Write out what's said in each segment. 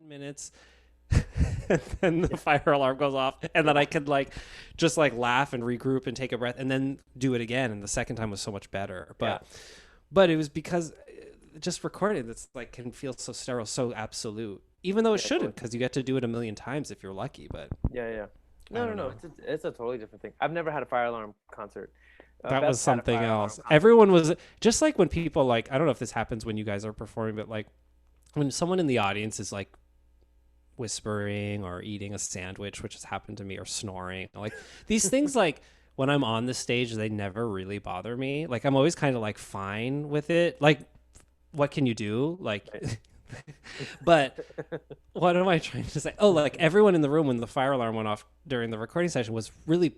minutes and then the fire alarm goes off and then I could just laugh and regroup and take a breath and then do it again, and the second time was so much better. But it was because just recording it's can feel so sterile, so absolute, even though it shouldn't, because you get to do it a million times if you're lucky. But Yeah. I No, no, don't no. know. It's a totally different thing. I've never had a fire alarm concert. That was Beth's had a something fire alarm else. concert. Everyone was just when people I don't know if this happens when you guys are performing, but when someone in the audience is whispering or eating a sandwich, which has happened to me, or snoring. These things, when I'm on the stage, they never really bother me. I'm always kind of fine with it. What can you do? Right. But what am I trying to say? Oh, everyone in the room when the fire alarm went off during the recording session was really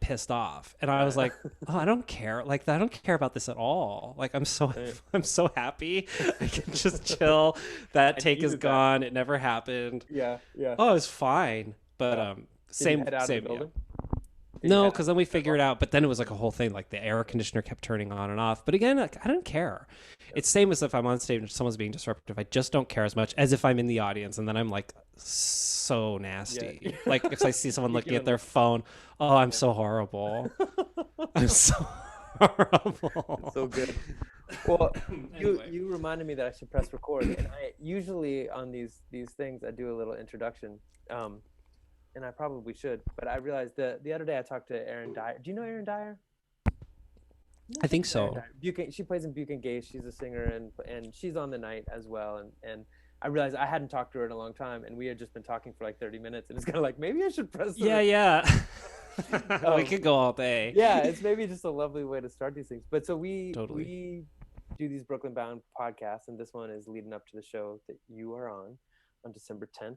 pissed off, and I was like, oh, I don't care. I don't care about this at all. Right. I'm so happy. I can just chill. That I take is needed that. gone. It never happened. Yeah. Oh, it's fine. But Yeah. Did you same head out of the same yeah. building? Did you No, head out because then we as figured well? out. But then it was a whole thing. The air conditioner kept turning on and off. But again, I don't care. Yep. It's same as if I'm on stage and someone's being disruptive. I just don't care as much as if I'm in the audience and then I'm so Yeah. nasty. If I see someone You looking get at on the their phone, oh, I'm yeah. so horrible. I'm so horrible. It's so good. Well, you Anyway, you reminded me that I should press record, and I usually on these things I do a little introduction, um, and I probably should, but I realized the other day I talked to Erin Dyer. Do you know Erin Dyer? I I think think you know Erin so. Dyer. Buchan, she plays in Buchan Gay. She's a singer, and she's on the night as well. And I realized I hadn't talked to her in a long time, and we had just been talking for 30 minutes, and it's kind of maybe I should press the Yeah, record. yeah. We Um, could go all day. yeah, it's maybe just a lovely way to start these things. But so we Totally. we do these Brooklyn Bound podcasts, and this one is leading up to the show that you are on December 10th.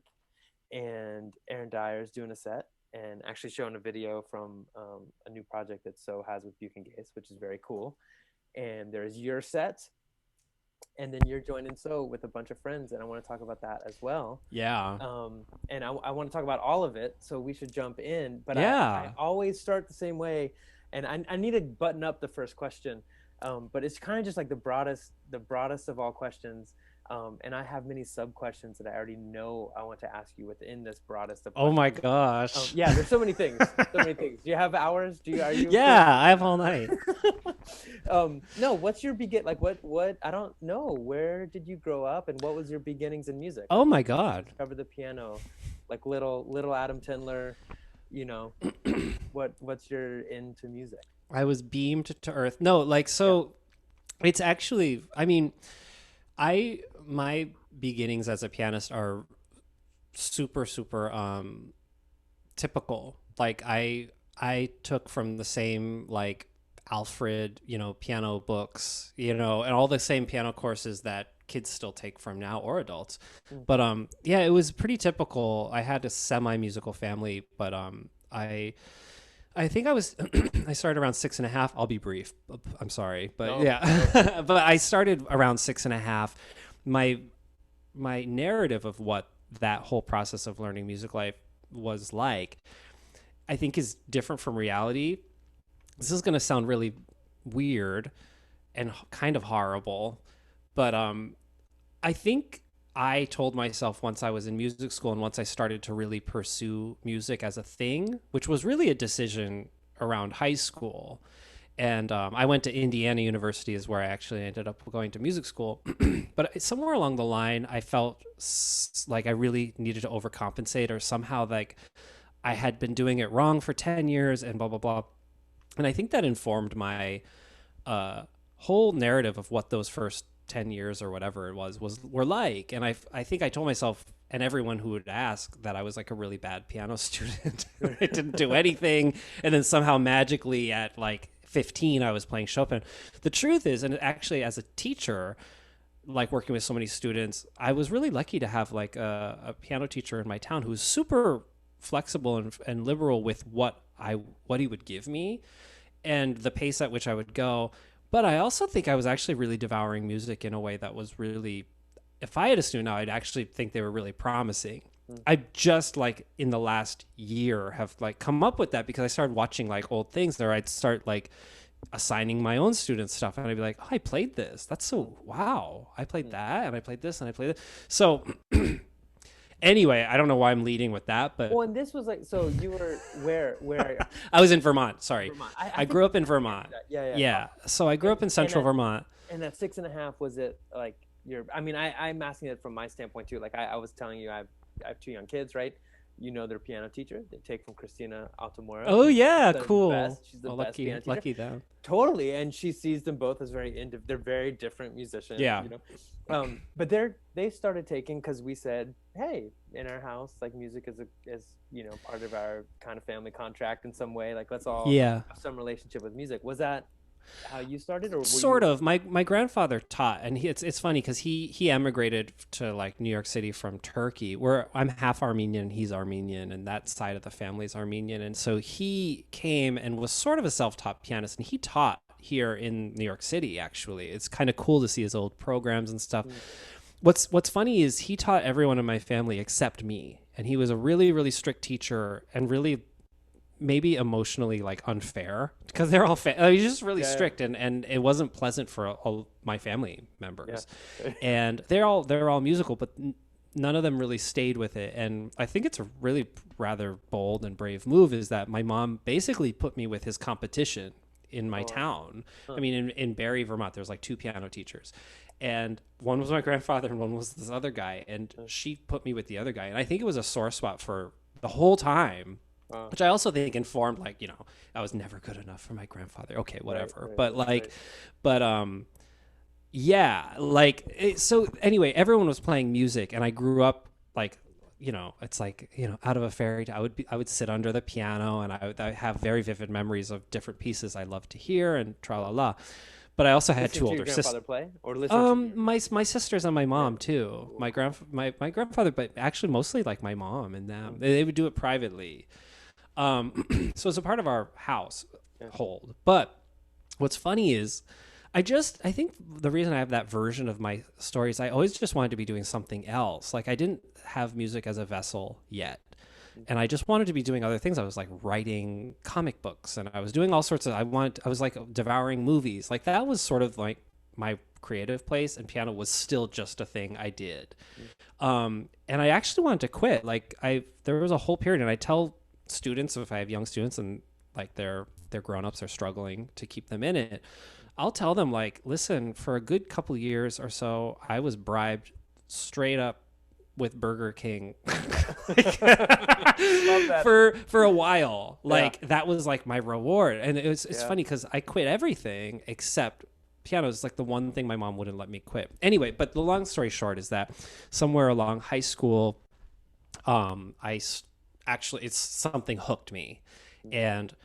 And Aaron Dyer is doing a set and actually showing a video from a new project that So has with Buchan Gates, which is very cool. And there's your set, and then you're joining So with a bunch of friends, and I want to talk about that as well. Yeah. And I want to talk about all of it, so we should jump in. But I Yeah. always start the same way, and I need to button up the first question. But it's kind of just the broadest of all questions. And I have many sub questions that I already know I want to ask you within this broadest of Oh my questions. gosh. Yeah, there's so many things, so many things. Do you have hours? Are you Yeah, I have all night. no, what's your begin what I don't know. Where did you grow up and what was your beginnings in music? Oh my God. Cover the piano, little Adam Tendler, you know. What's your into music? I was beamed to earth. No, Yeah. so it's actually, I mean, my beginnings as a pianist are super, super typical. I took from the same Alfred, piano books, and all the same piano courses that kids still take from now, or adults. Mm. But yeah, it was pretty typical. I had a semi-musical family, but I think I was I started around 6.5. I'll be brief. I'm sorry, but No, no. yeah, but I started around 6.5. My narrative of what that whole process of learning music life was I think is different from reality. This is going to sound really weird and kind of horrible, but I think I told myself once I was in music school and once I started to really pursue music as a thing, which was really a decision around high school. And I went to Indiana University is where I actually ended up going to music school. But somewhere along the line, I felt like I really needed to overcompensate, or somehow I had been doing it wrong for 10 years and blah, blah, blah. And I think that informed my whole narrative of what those first 10 years or whatever it were like. And I think I told myself and everyone who would ask that I was a really bad piano student. I didn't do anything. And then somehow magically at 15, I was playing Chopin. The truth is, and actually as a teacher, working with so many students, I was really lucky to have a piano teacher in my town who was super flexible and liberal with what he would give me and the pace at which I would go. But I also think I was actually really devouring music in a way that was really, if I had a student now, I'd actually think they were really promising. Mm. I just in the last year have come up with that because I started watching old things there. I'd start assigning my own students stuff and I'd be like, oh, I played this. That's so, wow. I played that and I played this and I played it. So Anyway, I don't know why I'm leading with that, but Well, and this was like, so you were where I was in Vermont. Sorry. Vermont. I I think grew we up in kind of get to Vermont. that. Yeah, yeah. Yeah. So I grew up in And central Vermont. at 6.5, was it like your? I mean, I'm asking it from my standpoint too. Like I was telling you, I have two young kids, right? You know, their piano teacher. They take from Christina Altamora, Oh who's yeah, the cool. best. She's the Well, best lucky, piano teacher. lucky them. Totally, and she sees them both as they're very different musicians, Yeah. you know. But they started taking because we said, hey, in our house, like music is part of our kind of family contract in some way. Like let's all Yeah. have some relationship with music. Was that how you started, or were Sort you? of. My grandfather taught, and it's funny because he emigrated to like New York City from Turkey, where I'm half Armenian and he's Armenian, and that side of the family is Armenian, and so he came and was sort of a self-taught pianist, and he taught here in New York City. Actually, it's kind of cool to see his old programs and stuff. What's funny is he taught everyone in my family except me, and he was a really strict teacher and really maybe emotionally like unfair because they're all he's just really Yeah, strict, and it wasn't pleasant for all my family yeah, members, yeah. and they're all musical, but none of them really stayed with it. And I think it's a really rather bold and brave move is that my mom basically put me with his competition in my Oh, wow. town. Huh. I mean, in Barrie, Vermont, there's like two piano teachers, and one was my grandfather and one was this other guy, and she put me with the other guy, and I think it was a sore spot for the whole time, Wow. which I also think informed, like, I was never good enough for my grandfather. Okay, Right, whatever. right, But like, right. but yeah, like so. Anyway, everyone was playing music, and I grew up like, it's like out of a fairy tale. I would sit under the piano, and I have very vivid memories of different pieces I love to hear and tra la la. But I also had Listening two to your older sisters. grandfather play, or listening to your My sisters and my yeah. mom too. Cool, My cool. my grandfather, but actually mostly like my mom and them. They would do it privately. So it's a part of our Yeah. household. But what's funny is I think the reason I have that version of my stories, I always just wanted to be doing something else. Like I didn't have music as a vessel yet. And I just wanted to be doing other things. I was like writing comic books, and I was doing all sorts of, I was like devouring movies. Like that was sort of like my creative place, and piano was still just a thing I did. And I actually wanted to quit. Like there was a whole period, and I tell students, if I have young students and like they're grown-ups, they're struggling to keep them in it, I'll tell them like, listen, for a good couple years or so, I was bribed straight up with Burger King Love that. for a while. Yeah. Like that was like my reward. And it's Yeah. funny because I quit everything except piano. Is like the one thing my mom wouldn't let me quit. Anyway, but the long story short is that somewhere along high school, actually, it's something hooked me, and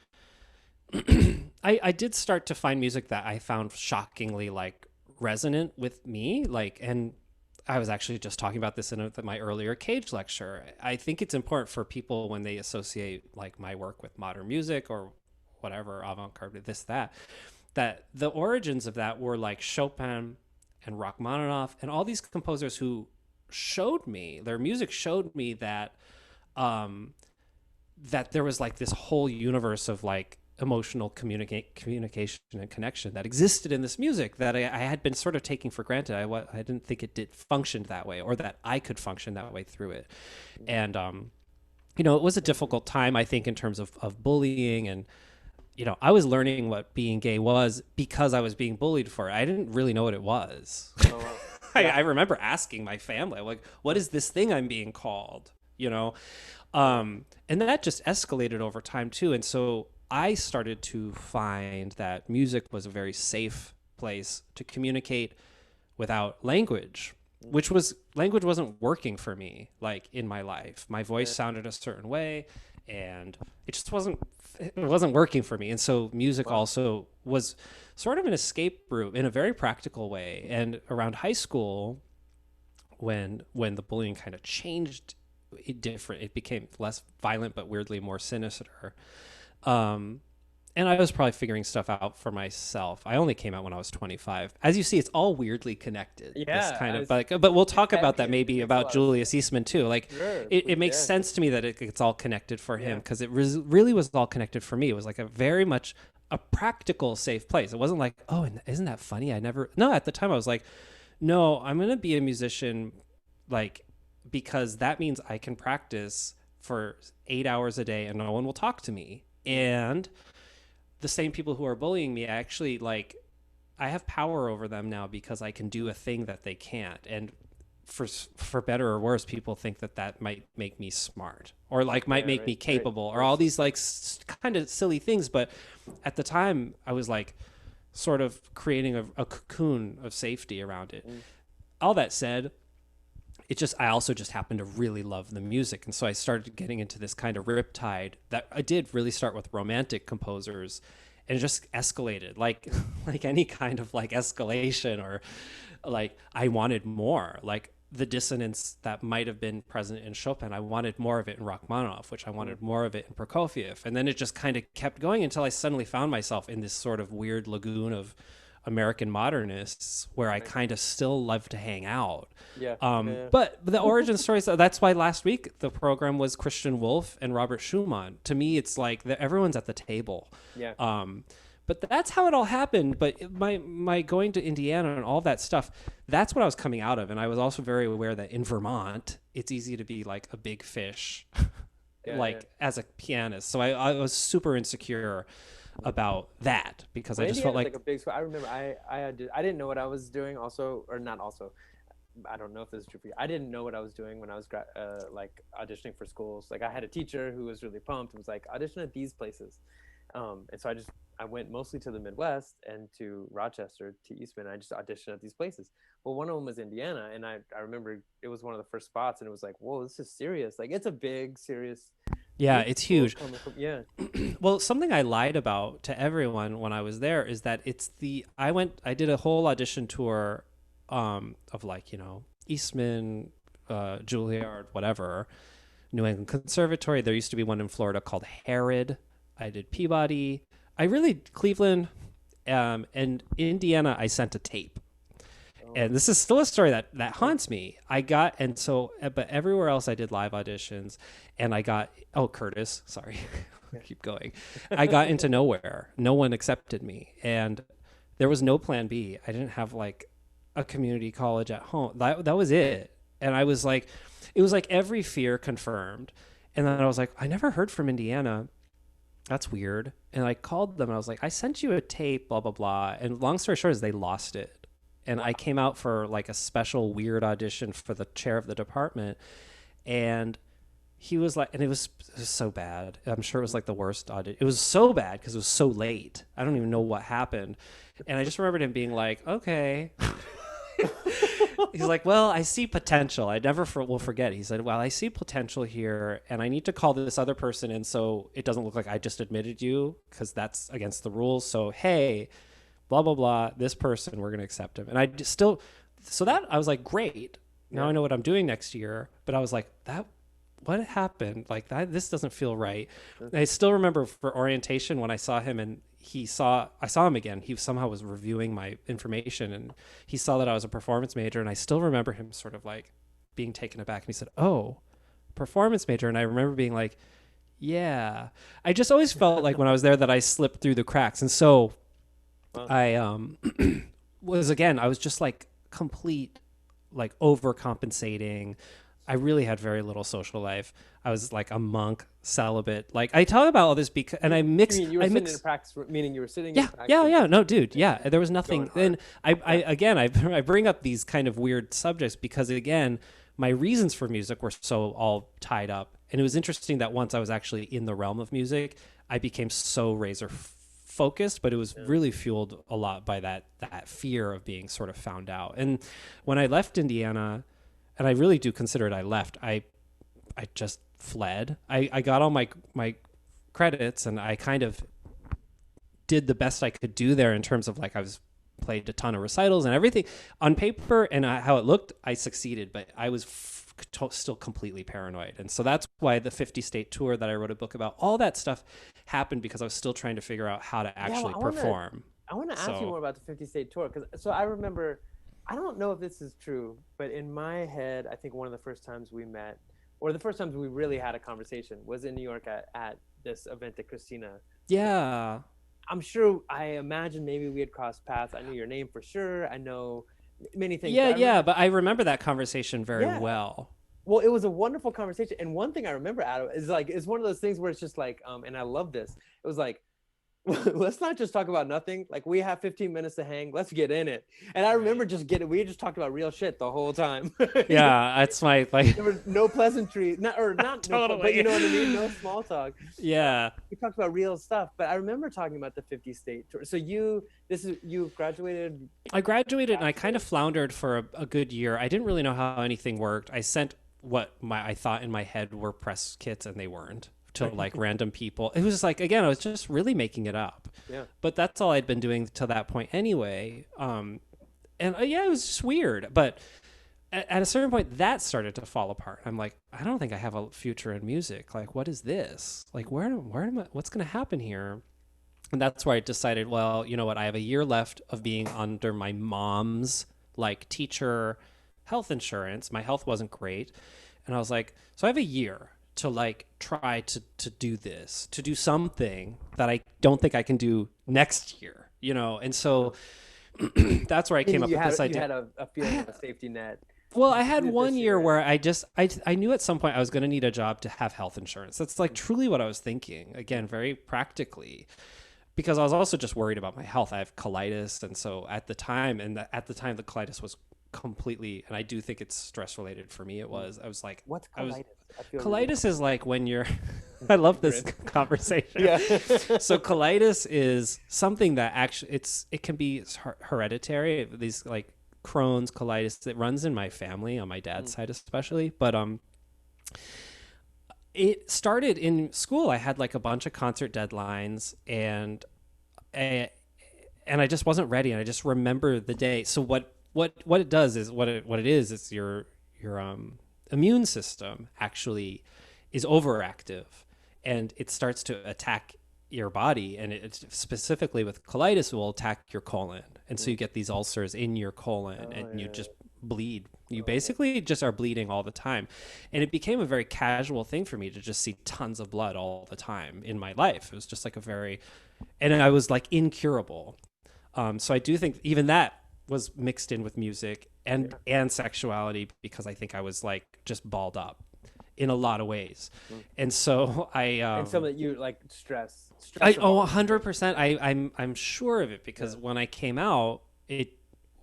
I did start to find music that I found shockingly like resonant with me, like, and I was actually just talking about this in my earlier Cage lecture. I think it's important for people when they associate like my work with modern music or whatever, avant-garde, this, that the origins of that were like Chopin and Rachmaninoff and all these composers who showed me, their music showed me that that there was like this whole universe of like emotional communication and connection that existed in this music that I had been sort of taking for granted. I didn't think it did functioned that way, or that I could function that way through it. And it was a difficult time, I think, in terms of bullying, and I was learning what being gay was because I was being bullied for it. I didn't really know what it was. Oh, wow. I remember asking my family, like, what is this thing I'm being called? And that just escalated over time too. And so I started to find that music was a very safe place to communicate without language, language wasn't working for me, like in my life. My voice sounded a certain way, and it wasn't working for me. And so music also was sort of an escape route in a very practical way. And around high school, when the bullying kind of changed, it became less violent but weirdly more sinister. And I was probably figuring stuff out for myself. I only came out when I was 25. As you see, it's all weirdly connected. Yeah, This kind of, but we'll talk about that maybe makes a lot about of Julius Eastman too. Like Sure, it makes yeah. sense to me that it's all connected for him, Yeah. because it really was all connected for me. It was like a very much a practical, safe place. It wasn't like, oh, and isn't that funny? No, at the time I was like, no, I'm going to be a musician, like because that means I can practice for 8 hours a day and no one will talk to me. And the same people who are bullying me, I actually like, I have power over them now because I can do a thing that they can't. And for better or worse, people think that that might make me smart or like might make me capable or all these like kind of silly things. But at the time, I was like sort of creating a cocoon of safety around it. All that said, I also just happened to really love the music. And so I started getting into this kind of riptide that I did really start with romantic composers, and it just escalated like any kind of like escalation, or like I wanted more, like the dissonance that might have been present in Chopin. I wanted more of it in Rachmaninoff, which I wanted more of it in Prokofiev. And then it just kind of kept going until I suddenly found myself in this sort of weird lagoon of American modernists where I kind of still love to hang out. But the origin stories, that's why last week the program was Christian Wolff and Robert Schumann. To me, it's like everyone's at the table. But that's how it all happened. But my going to Indiana and all that stuff, that's what I was coming out of. And I was also very aware that in Vermont, it's easy to be like a big fish, as a pianist. So I was super insecure about that because I just felt like a big school. I remember I didn't know what I was doing also, or not also. I don't know if this is true for you. I didn't know what I was doing when I was like auditioning for schools. Like I had a teacher who was really pumped and was like, audition at these places. And so I went mostly to the Midwest and to Rochester, to Eastman. I just auditioned at these places. Well, one of them was Indiana. And I remember it was one of the first spots, and it was like, whoa, this is serious. Like it's a big, serious. Yeah, it's huge. From. Well, something I lied about to everyone when I was there is that I did a whole audition tour of like, Eastman, Juilliard, whatever, New England Conservatory. There used to be one in Florida called Herod. I did Peabody. Cleveland, and Indiana, I sent a tape. And this is still a story that haunts me. But everywhere else I did live auditions, and Curtis, sorry, keep going. I got into nowhere. No one accepted me. And there was no plan B. I didn't have like a community college at home. That was it. And I was like, it was like every fear confirmed. And then I was like, I never heard from Indiana. That's weird. And I called them and I was like, I sent you a tape, blah, blah, blah. And long story short is they lost it. And I came out for like a special weird audition for the chair of the department. And he was like, and it was so bad. I'm sure it was like the worst audition. It was so bad because it was so late. I don't even know what happened. And I just remembered him being like, okay. He's like, well, I see potential. I never will forget. He said, well, I see potential here, and I need to call this other person in so it doesn't look like I just admitted you, because that's against the rules. So, hey, blah, blah, blah, this person, we're going to accept him. And I I was like, great. Now I know what I'm doing next year. But I was like, what happened? Like this doesn't feel right. And I still remember for orientation when I saw him and I saw him again. He somehow was reviewing my information and he saw that I was a performance major. And I still remember him sort of like being taken aback. And he said, oh, performance major. And I remember being like, yeah, I just always felt like when I was there that I slipped through the cracks. And so I I was just like complete, like overcompensating. I really had very little social life. I was like a monk, celibate. Like I talk about all this because, and I mix. You were sitting in practice, meaning you were sitting. Yeah, in yeah. No, dude. Yeah, there was nothing. Then I bring up these kind of weird subjects because again, my reasons for music were so all tied up, and it was interesting that once I was actually in the realm of music, I became so razor focused, but it was really fueled a lot by that fear of being sort of found out. And when I left Indiana. And I really do consider it I left. I just fled. I got all my credits and I kind of did the best I could do there in terms of like I was played a ton of recitals and everything on paper and how it looked. I succeeded, but I was still completely paranoid. And so that's why the 50 state tour that I wrote a book about, all that stuff happened because I was still trying to figure out how to actually perform. I want to ask you more about the 50 state tour so I remember. I don't know if this is true, but in my head, I think one of the first times we met, or the first times we really had a conversation, was in New York at this event that Christina. Yeah. I'm sure, I imagine maybe we had crossed paths. I knew your name for sure. I know many things. Yeah, but I remember that conversation very well. Well, it was a wonderful conversation. And one thing I remember out of it is like, it's one of those things where it's just like, and I love this. It was like, let's not just talk about nothing. Like, we have 15 minutes to hang. Let's get in it. And I remember we just talked about real shit the whole time. Yeah, that's my like. There was no pleasantries, not Totally. no, but you know what I mean. No small talk. Yeah. We talked about real stuff. But I remember talking about the 50 state tour. So you graduated. I graduated and I kind of floundered for a good year. I didn't really know how anything worked. I sent what I thought in my head were press kits, and they weren't, to like random people. It was like, again, I was just really making it up. Yeah. But that's all I'd been doing to that point anyway. And yeah, it was just weird. But at a certain point, that started to fall apart. I'm like, I don't think I have a future in music. Like, what is this? Like, where am I? What's going to happen here? And that's where I decided, well, you know what? I have a year left of being under my mom's like teacher health insurance. My health wasn't great. And I was like, so I have a year to like try to do this, to do something that I don't think I can do next year, you know? And so that's where I came up with this idea. You had a feeling of a safety net. Well, I had one year where I knew at some point I was going to need a job to have health insurance. That's like truly what I was thinking. Again, very practically, because I was also just worried about my health. I have colitis. And so at the time, the colitis was completely, and I do think it's stress related for me. I was like, what's colitis? Colitis is like when you're, I love this conversation. Yeah. So colitis is something that actually it can be hereditary. These like Crohn's, colitis, it runs in my family on my dad's side especially. But it started in school. I had like a bunch of concert deadlines, and I just wasn't ready. And I just remember the day. So what it does is what it is. It's your immune system actually is overactive, and it starts to attack your body, and it specifically with colitis will attack your colon, and so you get these ulcers in your colon, and you just bleed. You basically just are bleeding all the time, and it became a very casual thing for me to just see tons of blood all the time in my life. It was just like and I was like incurable. So I do think even that was mixed in with music and sexuality, because I think I was like just balled up in a lot of ways. And so and some of you like stress 100%. I'm sure of it, because when I came out, it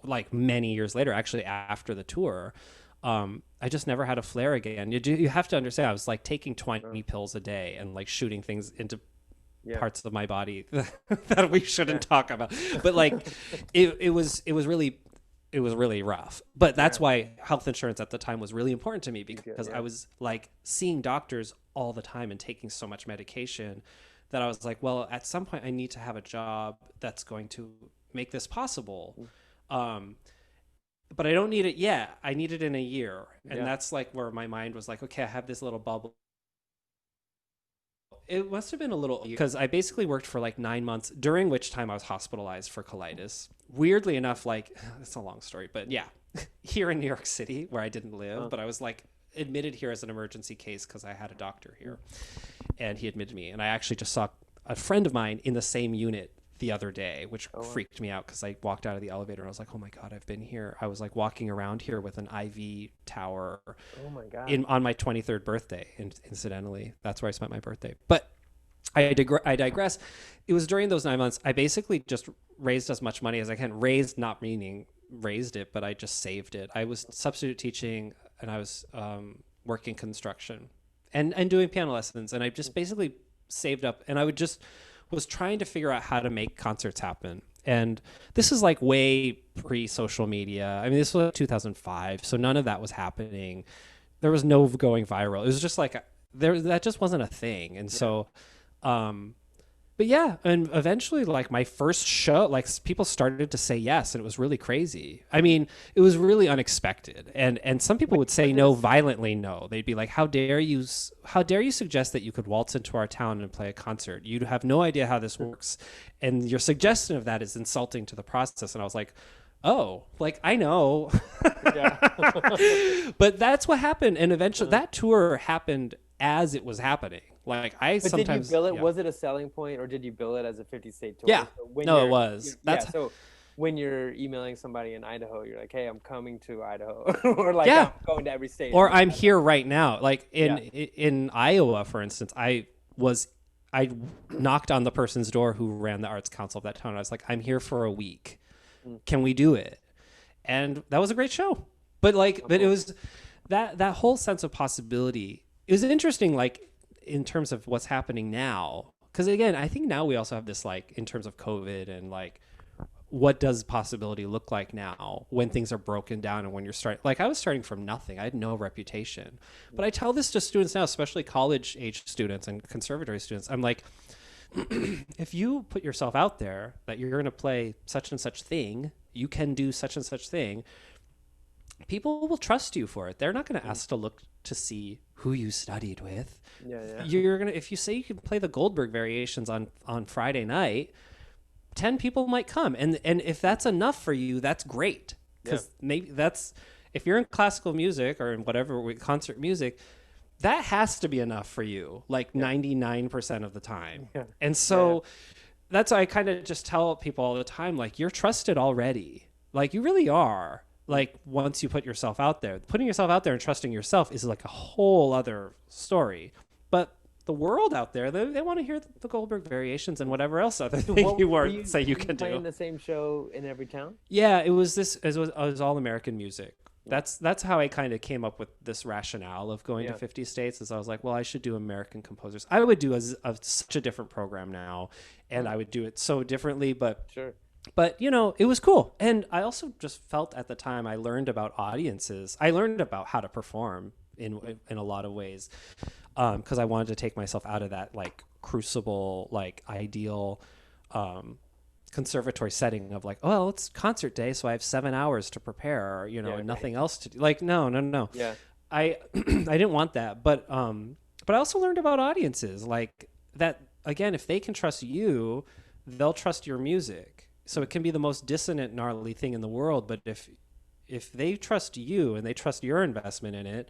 like many years later, actually after the tour, I just never had a flare again. You have to understand, I was like taking 20 pills a day and like shooting things into parts of my body that we shouldn't talk about. But like it was really rough. But that's why health insurance at the time was really important to me, because I was like seeing doctors all the time and taking so much medication that I was like, well, at some point I need to have a job that's going to make this possible. But I don't need it yet. I need it in a year. And that's like where my mind was like, okay, I have this little bubble. It must have been a little, because I basically worked for like 9 months, during which time I was hospitalized for colitis. Weirdly enough, like, it's a long story, but yeah, here in New York City where I didn't live, but I was like admitted here as an emergency case because I had a doctor here, and he admitted me. And I actually just saw a friend of mine in the same unit the other day, which freaked me out, because I walked out of the elevator and I was like, oh my God, I've been here. I was like walking around here with an IV tower. Oh my God. On my 23rd birthday, incidentally. That's where I spent my birthday. But I digress. It was during those 9 months, I basically just raised as much money as I can. Raised, not meaning raised it, but I just saved it. I was substitute teaching, and I was working construction and doing piano lessons. And I just basically saved up, and I was trying to figure out how to make concerts happen. And this is like way pre-social media. I mean, this was 2005, so none of that was happening. There was no going viral. It was just like that just wasn't a thing. And so but yeah, and eventually like my first show, like people started to say yes, and it was really crazy. I mean, it was really unexpected. And some people would say no violently no. They'd be like, how dare you suggest that you could waltz into our town and play a concert? You have no idea how this works. And your suggestion of that is insulting to the process. And I was like, oh, like I know. But that's what happened. And eventually that tour happened as it was happening. Like but sometimes did you bill it? Was it a selling point, or did you bill it as a 50 state tour? Yeah. So no, it was. So when you're emailing somebody in Idaho, you're like, hey, I'm coming to Idaho, or like Yeah. I'm going to every state. Or I'm here right now. Like Yeah. in Iowa, for instance, I knocked on the person's door who ran the arts council of that town. I was like, I'm here for a week. Can we do it? And that was a great show. But it was that whole sense of possibility. It was interesting, like in terms of what's happening now. Because again, I think now we also have this, like, in terms of COVID and like, what does possibility look like now when things are broken down and when you're starting, like I was starting from nothing. I had no reputation, but I tell this to students now, especially college age students and conservatory students. I'm like, if you put yourself out there that you're going to play such and such thing, you can do such and such thing, people will trust you for it. They're not going to ask to look to see who you studied with. Yeah. You're going to, if you say you can play the Goldberg variations on Friday night, 10 people might come. And if that's enough for you, that's great. Because maybe that's, if you're in classical music or in whatever concert music, that has to be enough for you, like 99% of the time. Yeah. And so that's why I kind of just tell people all the time, like, you're trusted already. Like, you really are. Like, once you put yourself out there, putting yourself out there and trusting yourself is like a whole other story. But the world out there, they want to hear the Goldberg variations and whatever else other thing you say you can do. Playing the same show in every town? Yeah, it was all American music. That's how I kind of came up with this rationale of going to 50 states. Is I was like, well, I should do American composers. I would do such a different program now, and I would do it so differently. But sure. But, you know, it was cool. And I also just felt at the time I learned about audiences. I learned about how to perform in a lot of ways, because I wanted to take myself out of that, like, crucible, like, ideal conservatory setting of like, oh, well, it's concert day, so I have 7 hours to prepare, you know, and nothing else to do. Like, no. Yeah. I didn't want that. But I also learned about audiences, like that, again, if they can trust you, they'll trust your music. So it can be the most dissonant, gnarly thing in the world, but if they trust you and they trust your investment in it,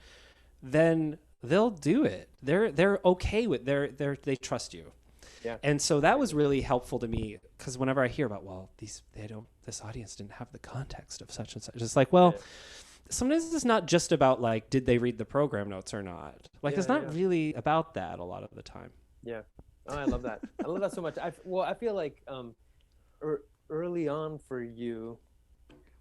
then they'll do it. They're okay with they trust you. Yeah. And so that was really helpful to me, because whenever I hear about, well, this audience didn't have the context of such and such, it's like, well, sometimes it's not just about like, did they read the program notes or not? Like, it's not really about that a lot of the time. Yeah. Oh, I love that. I love that so much. I feel like early on for you,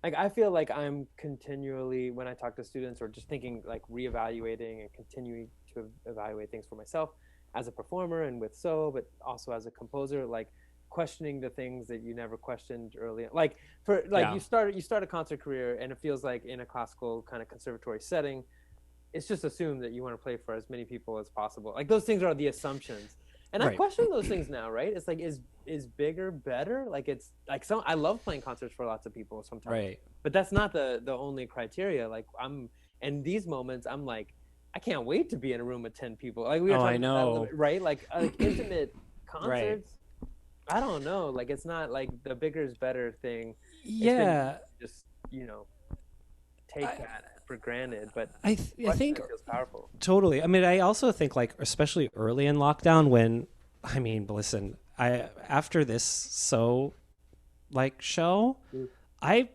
like, I feel like I'm continually, when I talk to students or just thinking, like, reevaluating and continuing to evaluate things for myself as a performer and with but also as a composer, like, questioning the things that you never questioned early. Like, you start a concert career, and it feels like in a classical kind of conservatory setting, it's just assumed that you want to play for as many people as possible. Like, those things are the assumptions. And I question those things now, right? It's like, is bigger better? Like, it's like, I love playing concerts for lots of people sometimes, right? But that's not the only criteria. Like, in these moments, I'm like, I can't wait to be in a room with 10 people. Like, we were talking about that, right? Like intimate concerts. Right. I don't know. Like, it's not like the bigger is better thing. Yeah. Just, you know, take that for granted, but I think it feels powerful. Totally. I mean, I also think, like, especially early in lockdown, when, I mean, listen, after this show, I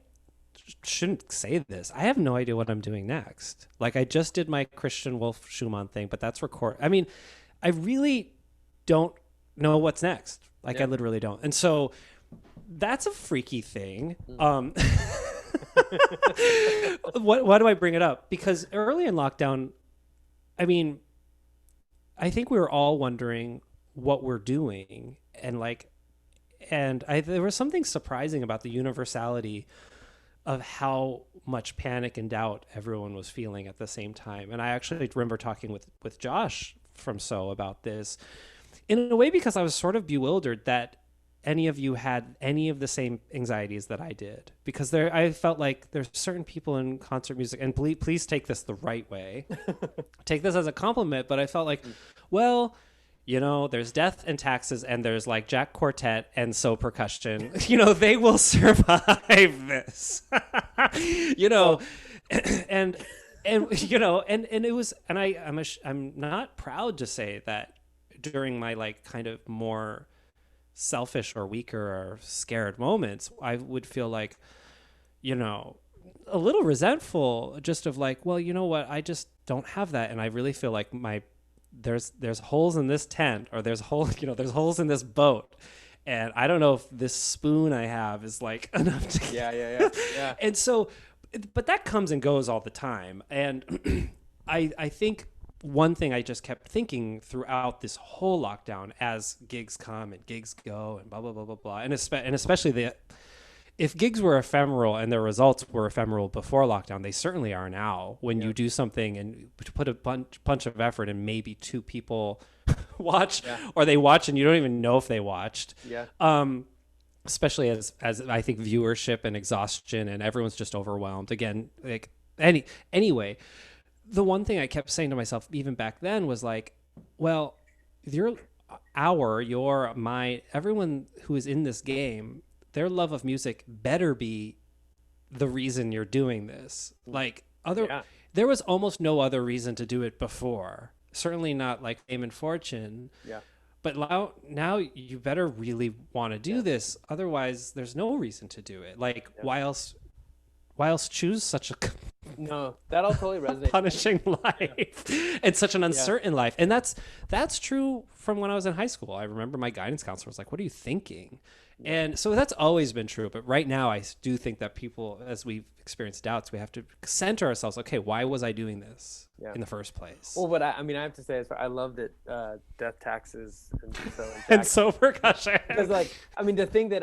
shouldn't say this. I have no idea what I'm doing next. Like, I just did my Christian Wolf Schumann thing, but that's I mean, I really don't know what's next. Like, I literally don't. And so that's a freaky thing. Why do I bring it up? Because early in lockdown, I mean, I think we were all wondering what we're doing, and there was something surprising about the universality of how much panic and doubt everyone was feeling at the same time. And I actually remember talking with Josh from about this in a way, because I was sort of bewildered that any of you had any of the same anxieties that I did, because I felt like there's certain people in concert music, and please take this the right way, take this as a compliment, but I felt like, well, you know, there's Death and Taxes, and there's like Jack Quartet and percussion, you know, they will survive this, you know, and you know, and it was, and I'm not proud to say that during my, like, kind of more selfish or weaker or scared moments, I would feel like, you know, a little resentful, just of like, well, you know what, I just don't have that, and I really feel like there's holes in this tent, or there's there's holes in this boat, and I don't know if this spoon I have is like enough to Yeah. and so, but that comes and goes all the time, and I think one thing I just kept thinking throughout this whole lockdown, as gigs come and gigs go and blah blah blah blah blah, and especially the, if gigs were ephemeral and their results were ephemeral before lockdown, they certainly are now. When you do something and put a bunch of effort and maybe two people watch, or they watch and you don't even know if they watched. Yeah. Especially as I think viewership and exhaustion and everyone's just overwhelmed again. Like anyway, the one thing I kept saying to myself even back then was like, well, everyone who is in this game, their love of music better be the reason you're doing this. Like there was almost no other reason to do it before. Certainly not like fame and fortune. Yeah. But now you better really want to do this. Otherwise, there's no reason to do it. Like, why else choose such a No, that'll totally resonate. punishing life and such an uncertain life? And that's true from when I was in high school. I remember my guidance counselor was like, "What are you thinking?" And so that's always been true. But right now, I do think that people, as we've experienced doubts, we have to center ourselves. Okay, why was I doing this in the first place? Well, but I mean, I have to say, I love that death taxes and so percussion. Because, like, I mean, the thing that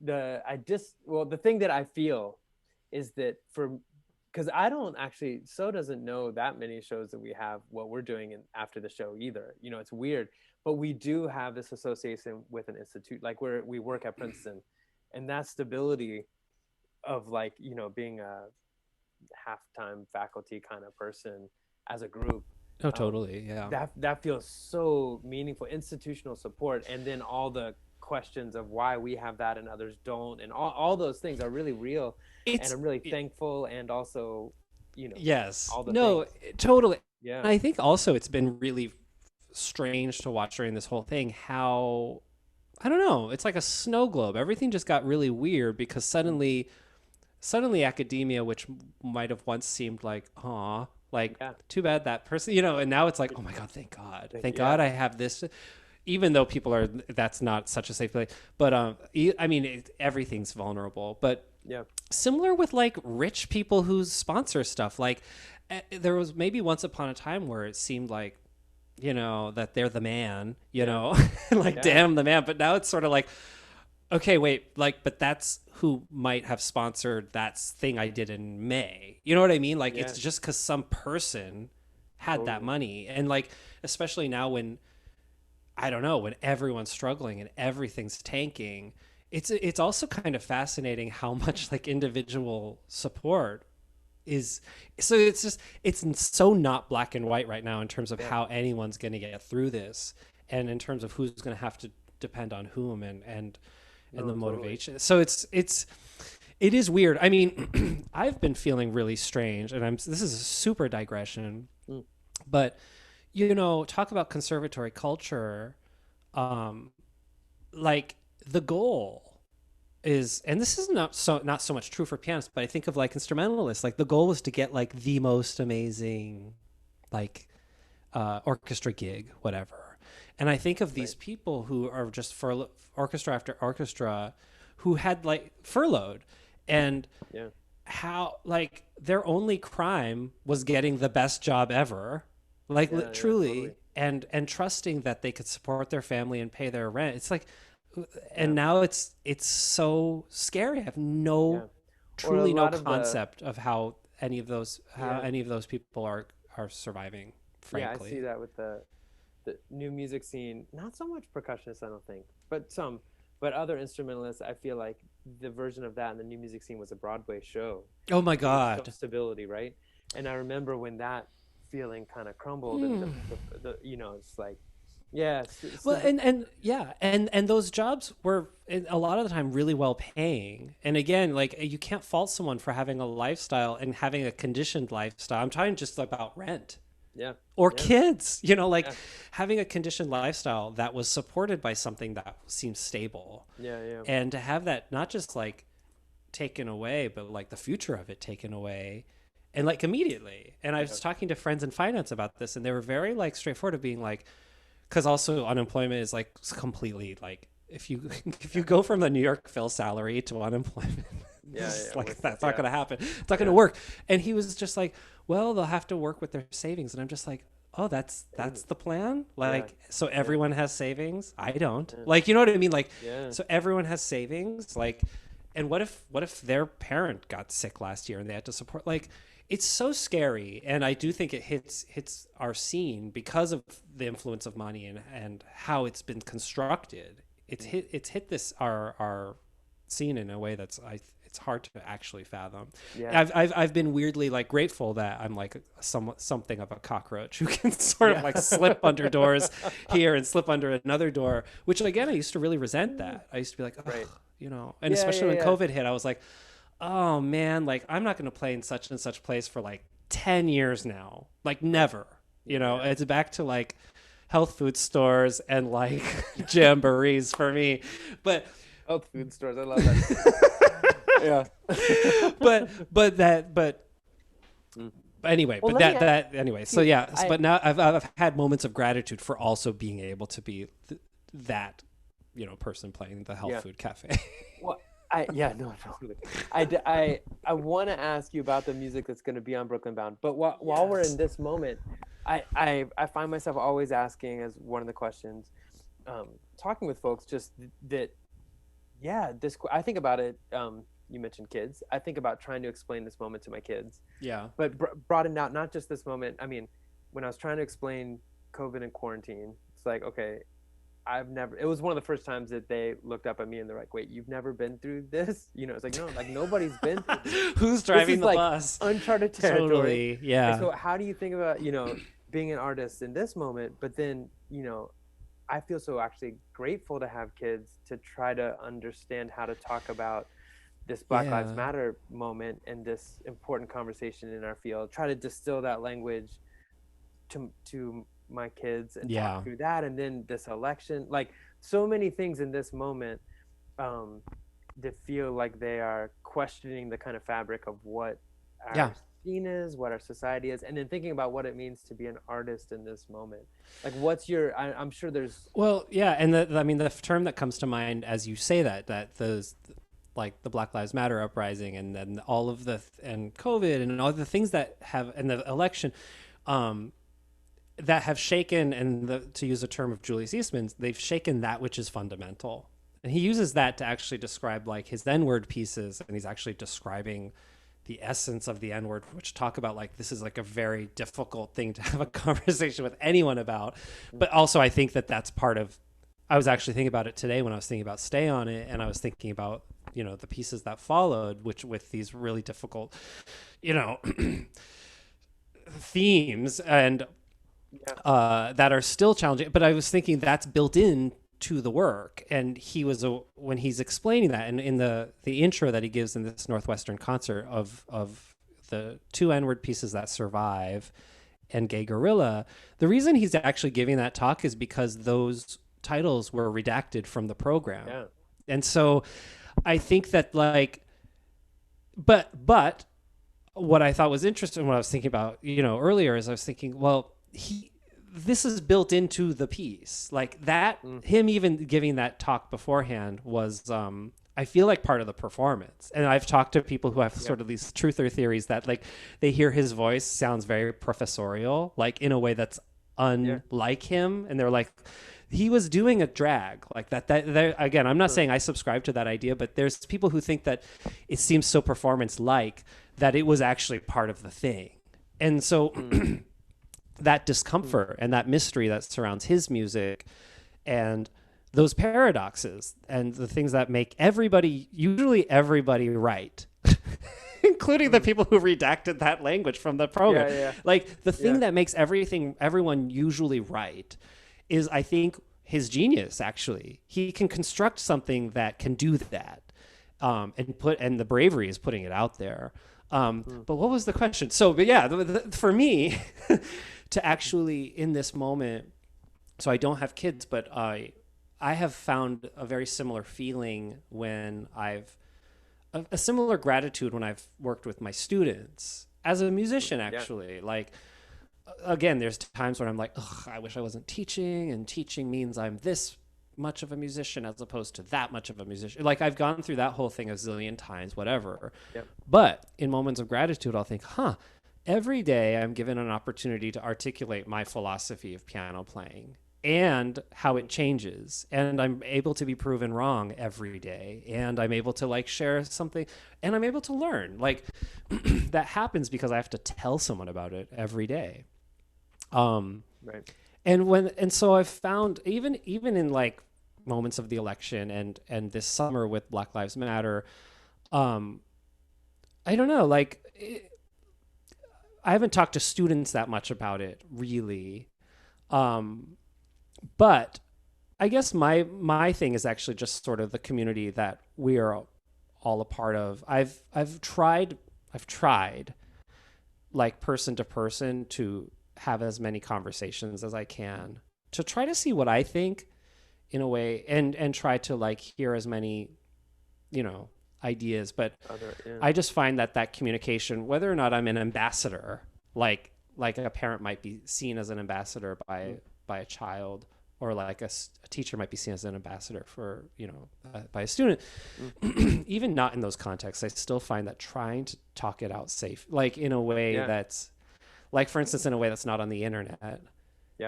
the thing that I feel is that because I don't actually, So doesn't know that many shows that we have what we're doing after the show either. You know, it's weird. But we do have this association with an institute, like we work at Princeton, and that stability of, like, you know, being a half-time faculty kind of person as a group. Oh, totally. Yeah. That feels so meaningful, institutional support. And then all the questions of why we have that and others don't, and all those things are really real. And I'm really thankful. And also, you know, yes, all the things. totally. Yeah. I think also it's been really strange to watch during this whole thing how, I don't know, it's like a snow globe. Everything just got really weird because suddenly academia, which might have once seemed like, too bad that person, you know, and now it's like, oh my God, thank God I have this, even though that's not such a safe place. But I mean, everything's vulnerable. But similar with like rich people who sponsor stuff. Like there was maybe once upon a time where it seemed like, you know, that they're the man, you know, damn the man. But now it's sort of like, okay, wait, like, but that's who might have sponsored that thing I did in May. You know what I mean? Like, it's just because some person had that money. And like, especially now when, I don't know, when everyone's struggling and everything's tanking, it's also kind of fascinating how much like individual support is. So it's so not black and white right now in terms of how anyone's going to get through this, and in terms of who's going to have to depend on whom and the motivation. So it is weird. I mean, I've been feeling really strange, and this is a super digression, but you know, talk about conservatory culture. Like the goal is, and this is not so much true for pianists, but I think of like instrumentalists, like the goal was to get like the most amazing, like orchestra gig, whatever. And I think of these people who are just orchestra after orchestra who had like furloughed, and how like their only crime was getting the best job ever, like truly, totally. and trusting that they could support their family and pay their rent. It's like, and now it's so scary. I have truly no concept of how any of those people are surviving, frankly. Yeah, I see that with the new music scene. Not so much percussionists, I don't think, but other instrumentalists. I feel like the version of that in the new music scene was a Broadway show. Oh my God. Stability, right? And I remember when that feeling kind of crumbled, and the you know, it's like, and those jobs were a lot of the time really well paying. And again, like, you can't fault someone for having a lifestyle and having a conditioned lifestyle. I'm talking just about rent. Yeah. or Yeah. kids, like Yeah. having a conditioned lifestyle that was supported by something that seems stable. Yeah. Yeah. And to have that not just like taken away, but like the future of it taken away and like immediately. And I Yeah. was talking to friends in finance about this, and they were very like straightforward of being like, because also unemployment is like completely like, if you if you go from the New York Phil salary to unemployment, Yeah. it's Yeah. like With that's not yeah. going to happen. It's not going to Yeah. work. And he was just like, well, they'll have to work with their savings. And I'm just like, oh, that's the plan. Yeah. Like, so Yeah. everyone has savings. I don't. Yeah. Like, you know what I mean? Like, Yeah. so everyone has savings. Like, and what if their parent got sick last year and they had to support? Like, it's so scary. And I do think it hits our scene because of the influence of money and how it's been constructed. It's hit this our scene in a way that's it's hard to actually fathom. Yeah. I've been weirdly like grateful that I'm like something of a cockroach who can sort of Yeah. like slip under doors here and slip under another door, which again I used to really resent that. I used to be like, oh, Right. and Yeah. especially Yeah. when Yeah. COVID hit, I was like, oh man, like I'm not going to play in such and such place for like 10 years now, like never. Yeah. It's back to like health food stores and like jamborees for me. But Health food stores. I love that. Yeah. but Mm. anyway, Well, but let me that anyway. So you- yeah, I- but now I've had moments of gratitude for also being able to be that person playing the health Yeah. food cafe. Well, yeah, no, totally. I want to ask you about the music that's going to be on Brooklyn Bound, but while we're Yes. in this moment, I find myself always asking as one of the questions, talking with folks, just that, yeah, I think about it. You mentioned kids. I think about trying to explain this moment to my kids, Yeah. but broadened out, not just this moment. I mean, when I was trying to explain COVID and quarantine, it's like, okay, it was one of the first times that they looked up at me and they're like, wait, you've never been through this? It's like, no, like nobody's been through this. Who's This driving is the like bus? uncharted territory. Totally. Yeah. And so how do you think about, being an artist in this moment, but then, I feel so actually grateful to have kids to try to understand how to talk about this Black Lives Yeah. Matter moment and this important conversation in our field, try to distill that language to my kids and Yeah. talk through that. And then this election, like so many things in this moment, that feel like they are questioning the kind of fabric of what our Yeah. scene is, what our society is, and then thinking about what it means to be an artist in this moment. Like, what's I'm sure there's, Well, yeah, and the term that comes to mind as you say that those like the Black Lives Matter uprising and then all of and COVID and all the things that have and the election that have shaken, and to use a term of Julius Eastman's, they've shaken that which is fundamental. And he uses that to actually describe like his N-word pieces, and he's actually describing the essence of the N-word, which talk about like this is like a very difficult thing to have a conversation with anyone about. But also I think that that's part of, I was actually thinking about it today when I was thinking about Stay On It, and I was thinking about, the pieces that followed, which with these really difficult, themes and that are still challenging. But I was thinking that's built in to the work, and he was when he's explaining that, and in the intro that he gives in this Northwestern concert of the two N-word pieces that survive and Gay Gorilla, the reason he's actually giving that talk is because those titles were redacted from the program. yeah, And so I think that like, but what I thought was interesting, what I was thinking about, earlier, is I was thinking, well, this is built into the piece, like that. Him even giving that talk beforehand was, I feel like part of the performance. And I've talked to people who have sort of these truther theories that like they hear his voice sounds very professorial, like in a way that's unlike him, and they're like, he was doing a drag like that. Again, I'm not saying I subscribe to that idea, but there's people who think that it seems so performance-like that it was actually part of the thing. And so that discomfort and that mystery that surrounds his music and those paradoxes and the things that make usually everybody right, including the people who redacted that language from the program. Yeah. Like the thing that makes everyone usually right is, I think, his genius. Actually, he can construct something that can do that, and the bravery is putting it out there. But what was the question? So, but yeah, for me, to actually in this moment. So I don't have kids, but I have found a very similar feeling when a similar gratitude when I've worked with my students as a musician, actually. Like, again, there's times where I'm like, ugh, I wish I wasn't teaching, and teaching means I'm this much of a musician as opposed to that much of a musician. Like, I've gone through that whole thing a zillion times, whatever. Yep. But in moments of gratitude, I'll think, every day I'm given an opportunity to articulate my philosophy of piano playing and how it changes. And I'm able to be proven wrong every day. And I'm able to like share something, and I'm able to learn. Like, that happens because I have to tell someone about it every day. Right. And so I've found even in like moments of the election and this summer with Black Lives Matter, I don't know, like I haven't talked to students that much about it really. But I guess my thing is actually just sort of the community that we are all a part of. I've tried like person to person to have as many conversations as I can to try to see what I think in a way, and try to like hear as many, ideas. But I just find that communication, whether or not I'm an ambassador, like a parent might be seen as an ambassador by a child, or like a teacher might be seen as an ambassador for, by a student, even not in those contexts, I still find that trying to talk it out safe, like in a way that's like, for instance, in a way that's not on the internet,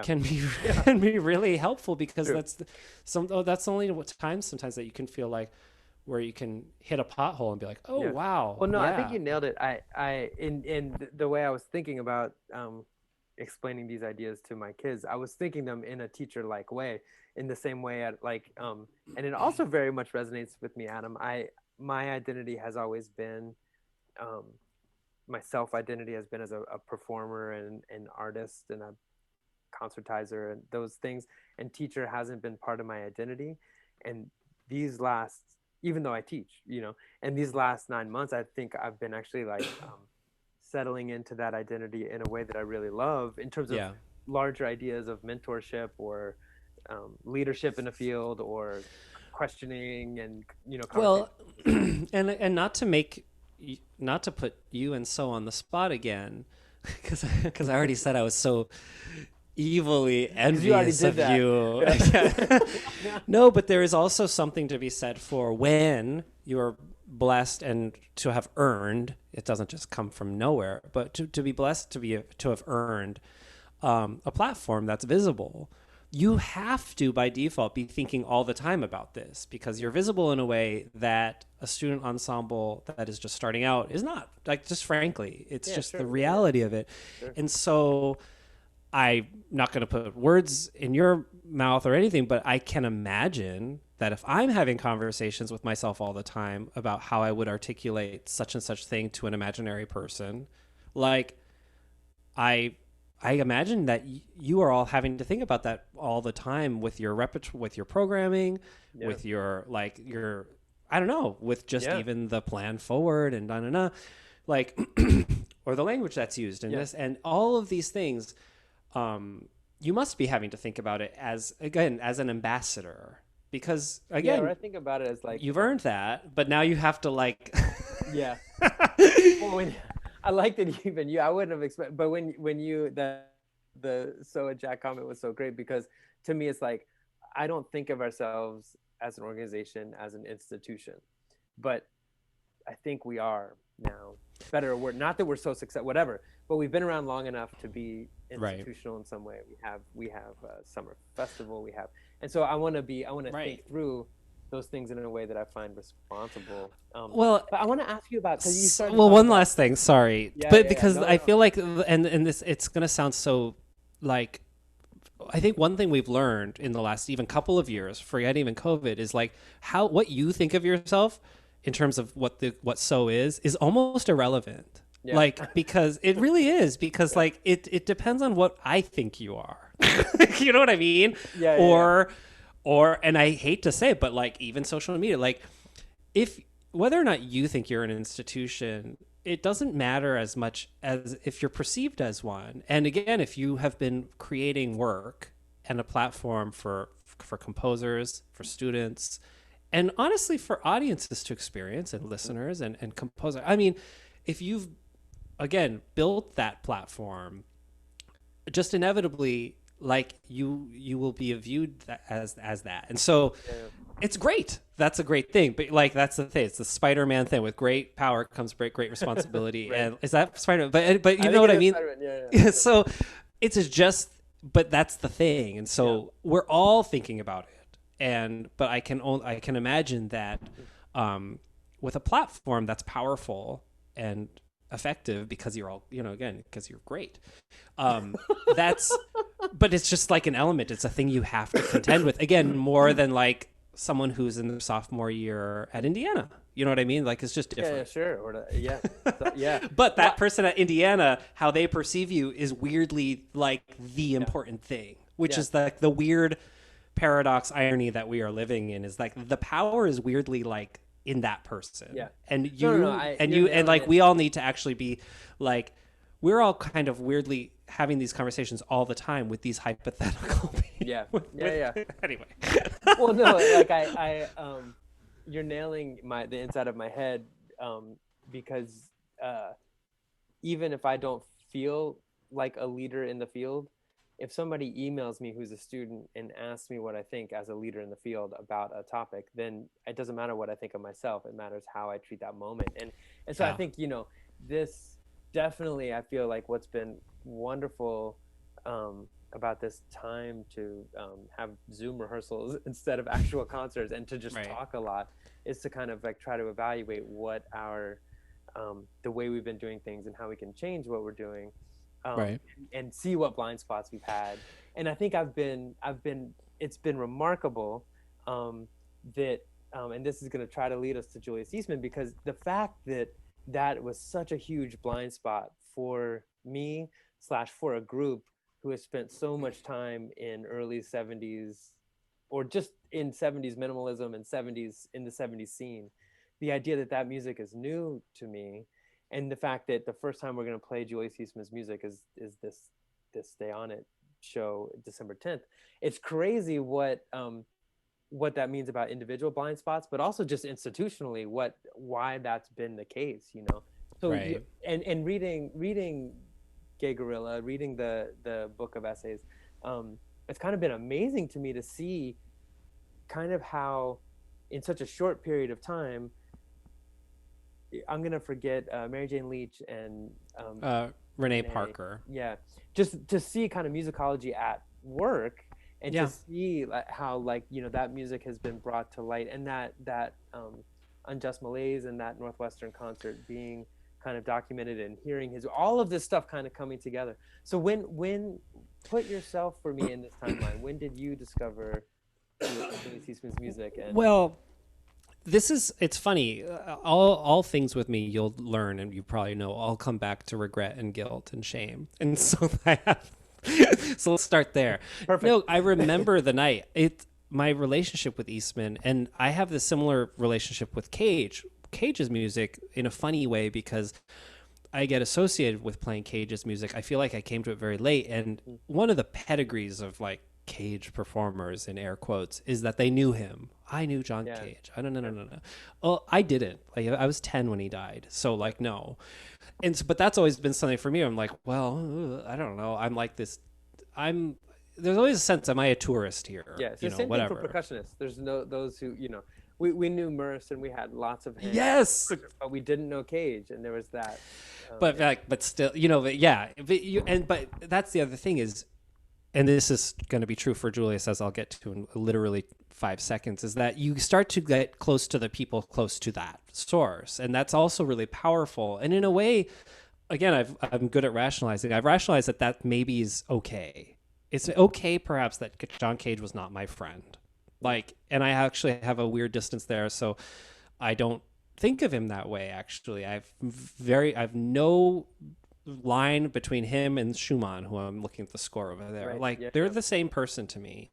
can be really helpful, because that's only what times sometimes that you can feel like where you can hit a pothole and be like, oh, wow. Well, no, I think you nailed it. In the way I was thinking about explaining these ideas to my kids, I was thinking them in a teacher-like way, in the same way and it also very much resonates with me, Adam. My identity has always been, my self-identity has been as a performer and an artist and a concertizer and those things, and teacher hasn't been part of my identity. And even though I teach, and these last 9 months, I think I've been actually like settling into that identity in a way that I really love, in terms of larger ideas of mentorship or leadership in a field, or questioning and well, and not to put you and so on the spot again, because I already said I was so evilly envious of you. No, but there is also something to be said for when you're blessed and to have earned. It doesn't just come from nowhere, but to be blessed to have earned a platform that's visible. You have to, by default, be thinking all the time about this, because you're visible in a way that a student ensemble that is just starting out is not. Like, just frankly, it's just the reality of it. Sure. And so I'm not going to put words in your mouth or anything, but I can imagine that if I'm having conversations with myself all the time about how I would articulate such and such thing to an imaginary person, like I imagine that you are all having to think about that all the time with your with your programming, with your I don't know, with just even the plan forward and like, or the language that's used in this, and all of these things. You must be having to think about it as an ambassador, because again, I think about it as like, you've earned that, but now you have to like, well, I liked it even you. I wouldn't have expected, but when you the So Jack comment was so great, because to me it's like, I don't think of ourselves as an organization, as an institution, but I think we are now. Better word, not that we're so successful, whatever, but we've been around long enough to be institutional in some way. We have a summer festival, and so I want to think through those things in a way that I find responsible. But I want to ask you about, because you started. Well, one last thing, sorry, because I feel like, and this, it's gonna sound so like, I think one thing we've learned in the last even couple of years, forget even COVID, is like what you think of yourself in terms of what so is almost irrelevant. Like, because it really is, because like it depends on what I think you are. You know what I mean? Or and I hate to say it, but like even social media, like whether or not you think you're an institution it doesn't matter as much as if you're perceived as one. And again, if you have been creating work and a platform for composers, for students, and honestly for audiences to experience and listeners and composer. I mean, if you've again built that platform, just inevitably like you will be viewed as that. And so Yeah. it's great. That's a great thing. But like that's the thing. It's the Spider-Man thing. With great power comes great responsibility. Right. And is that Spider-Man? But you I know think what it I is mean? Spider-Man. Yeah. So it's just but that's the thing. And so we're all thinking about it. And but I can imagine that with a platform that's powerful and effective because you're all, you know, again, because you're great. That's but it's just like an element. It's a thing you have to contend with. Again, more than like someone who's in their sophomore year at Indiana. You know what I mean? Like it's just different. Yeah, sure. Yeah. But that person at Indiana, how they perceive you is weirdly like the important thing, which Yeah. is like the weird paradox irony that we are living in is like the power is weirdly like in that person. Yeah. And No, you no, and you're you and nailing like it. we all need to actually be like we're all kind of weirdly having these conversations all the time with these hypothetical people. Yeah. Anyway. Well, no, like you're nailing the inside of my head, because even if I don't feel like a leader in the field, if somebody emails me who's a student and asks me what I think as a leader in the field about a topic, then it doesn't matter what I think of myself. It matters how I treat that moment. And so I think, this definitely, I feel like what's been wonderful about this time to have Zoom rehearsals instead of actual concerts and to just talk a lot is to kind of like try to evaluate what our the way we've been doing things and how we can change what we're doing, and see what blind spots we've had. And I think it's been remarkable that and this is going to try to lead us to Julius Eastman, because the fact that was such a huge blind spot for me / for a group who has spent so much time in early 70s or just in 70s minimalism and 70s in the 70s scene, the idea that music is new to me, and the fact that the first time we're going to play Julius Eastman's music is this Stay On It show December 10th. It's crazy what that means about individual blind spots, but also just institutionally why that's been the case, So and reading Gay Gorilla, reading the book of essays, it's kind of been amazing to me to see kind of how in such a short period of time, I'm gonna forget Mary Jane Leach and Renee Parker. Yeah, just to see kind of musicology at work, and to see how that music has been brought to light, and that Unjust Malaise and that Northwestern concert being kind of documented, and hearing all of this stuff kind of coming together. So when put yourself for me in this timeline, when did you discover Julius Eastman's music? And it's funny. All things with me, you'll learn, and you probably know, all come back to regret and guilt and shame. And so so let's start there. Perfect. No, I remember the night. My relationship with Eastman, and I have this similar relationship with Cage's music in a funny way, because I get associated with playing Cage's music. I feel like I came to it very late, and one of the pedigrees of like Cage performers in air quotes is that they knew him. I knew John Cage. No. Well, I didn't. Like, I was 10 when he died, so like no. And so, but that's always been something for me. I'm like, well, I don't know. I'm like this. There's always a sense, am I a tourist here? Yeah, it's the same thing for percussionists. There's those who we knew Merce and we had lots of hands. Yes, but we didn't know Cage, and there was that. But still, but that's the other thing is, and this is going to be true for Julius, as I'll get to in literally 5 seconds, is that you start to get close to the people close to that source, and that's also really powerful. And in a way, again, I'm good at rationalizing. I've rationalized that maybe is okay. It's okay, perhaps, that John Cage was not my friend. And I actually have a weird distance there, so I don't think of him that way. Actually, I've no line between him and Schumann, who I'm looking at the score over there. They're the same person to me.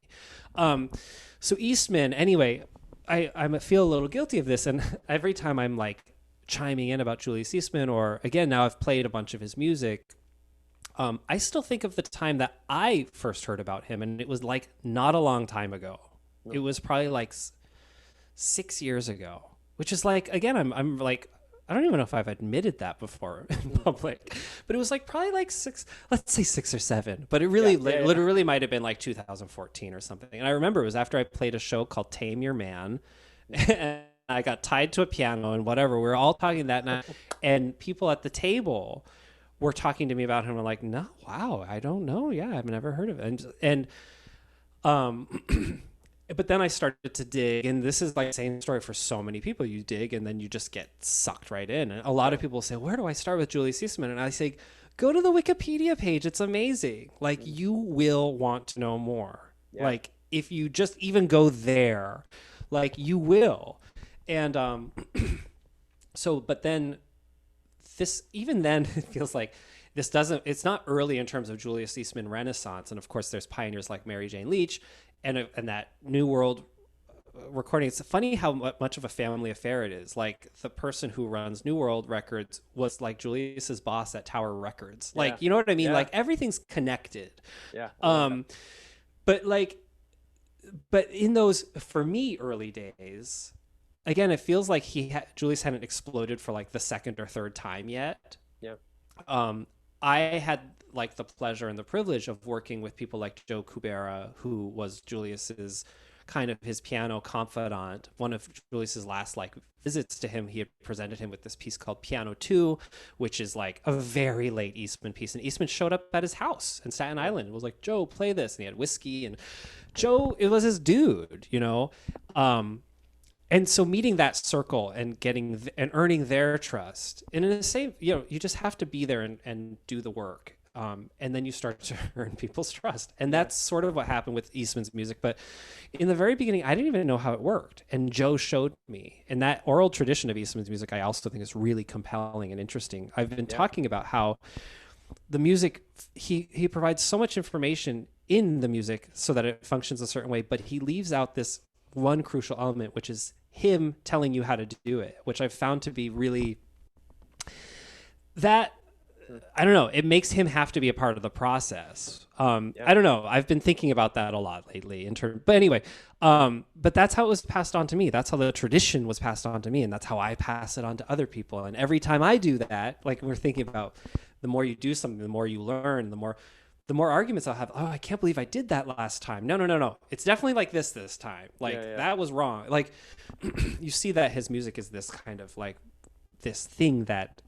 So Eastman, anyway, I feel a little guilty of this, and every time I'm like chiming in about Julius Eastman, or again, now I've played a bunch of his music. I still think of the time that I first heard about him, and it was like not a long time ago. No. It was probably like 6 years ago, which is like, again, I'm like, I don't even know if I've admitted that before in public, but it was like probably like let's say 6 or 7, but it really literally might have been like 2014 or something. And I remember it was after I played a show called Tame Your Man, and I got tied to a piano and whatever. We were all talking that night, and people at the table were talking to me about him. I'm like, no, wow, I don't know. Yeah, I've never heard of it. But then I started to dig, and this is like the same story for so many people. You dig, and then you just get sucked right in. And a lot of people say, where do I start with Julius Eastman? And I say, go to the Wikipedia page. It's amazing. Like, you will want to know more. Yeah. Like, if you just even go there, like, you will. And but then even then, it feels like it's not early in terms of Julius Eastman Renaissance. And of course, there's pioneers like Mary Jane Leach and that New World recording. It's funny how much of a family affair it is. Like, the person who runs New World Records was like Julius's boss at Tower Records. Like, you know what I mean? Yeah. Like, everything's connected. Yeah. But in those, for me, early days, again, it feels like Julius hadn't exploded for like the second or third time yet. Yeah. I had like the pleasure and the privilege of working with people like Joe Kubera, who was Julius's kind of his piano confidant. One of Julius's last like visits to him, he had presented him with this piece called Piano 2, which is like a very late Eastman piece. And Eastman showed up at his house in Staten Island and was like, Joe, play this. And he had whiskey, and Joe, it was his dude, you know? And so meeting that circle and getting and earning their trust, and in the same, you know, you just have to be there and do the work. And then you start to earn people's trust. And that's sort of what happened with Eastman's music. But in the very beginning, I didn't even know how it worked. And Joe showed me. And that oral tradition of Eastman's music, I also think is really compelling and interesting. I've been talking about how the music, he provides so much information in the music so that it functions a certain way, but he leaves out this one crucial element, which is him telling you how to do it, which I've found to be really I don't know. It makes him have to be a part of the process. I don't know. I've been thinking about that a lot lately but anyway, but that's how it was passed on to me. That's how the tradition was passed on to me. And that's how I pass it on to other people. And every time I do that, like we're thinking about, the more you do something, the more you learn, the more arguments I'll have. Oh, I can't believe I did that last time. No. It's definitely like this time. Like that was wrong. Like you see that his music is this kind of like this thing that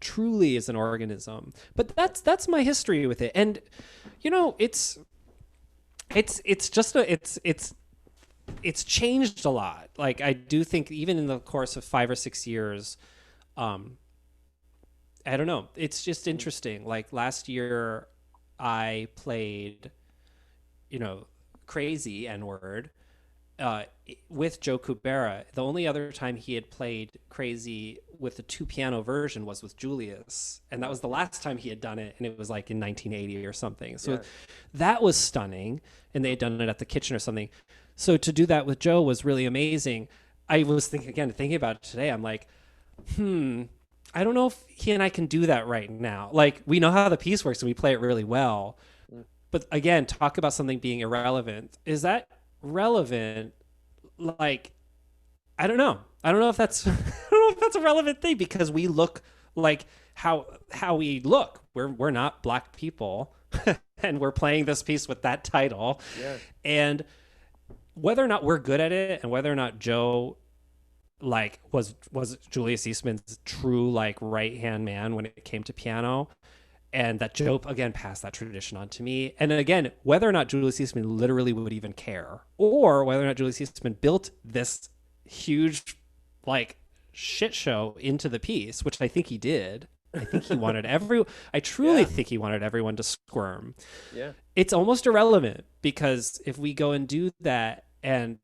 truly is an organism. But that's my history with it. And you know, it's changed a lot. Like I do think even in the course of 5 or 6 years, I don't know. It's just interesting. Like last year I played, you know, Crazy N-word with Joe Kubera. The only other time he had played Crazy with a 2-piano version was with Julius, and that was the last time he had done it, and it was like in 1980 or something. So that was stunning, and they had done it at the Kitchen or something. So to do that with Joe was really amazing. I was thinking about it today. I'm like, I don't know if he and I can do that right now. Like, we know how the piece works and we play it really well. But again, talk about something being irrelevant. Is that relevant? Like, I don't know. I don't know if that's a relevant thing, because we look like how we look. We're not black people and we're playing this piece with that title. Yeah. And whether or not we're good at it, and whether or not Joe like was Julius Eastman's true like right hand man when it came to piano, and that Joe again passed that tradition on to me, and again whether or not Julius Eastman literally would even care, or whether or not Julius Eastman built this huge like shit show into the piece, which I think he did. I think he wanted I truly think he wanted everyone to squirm. Yeah. It's almost irrelevant, because if we go and do that and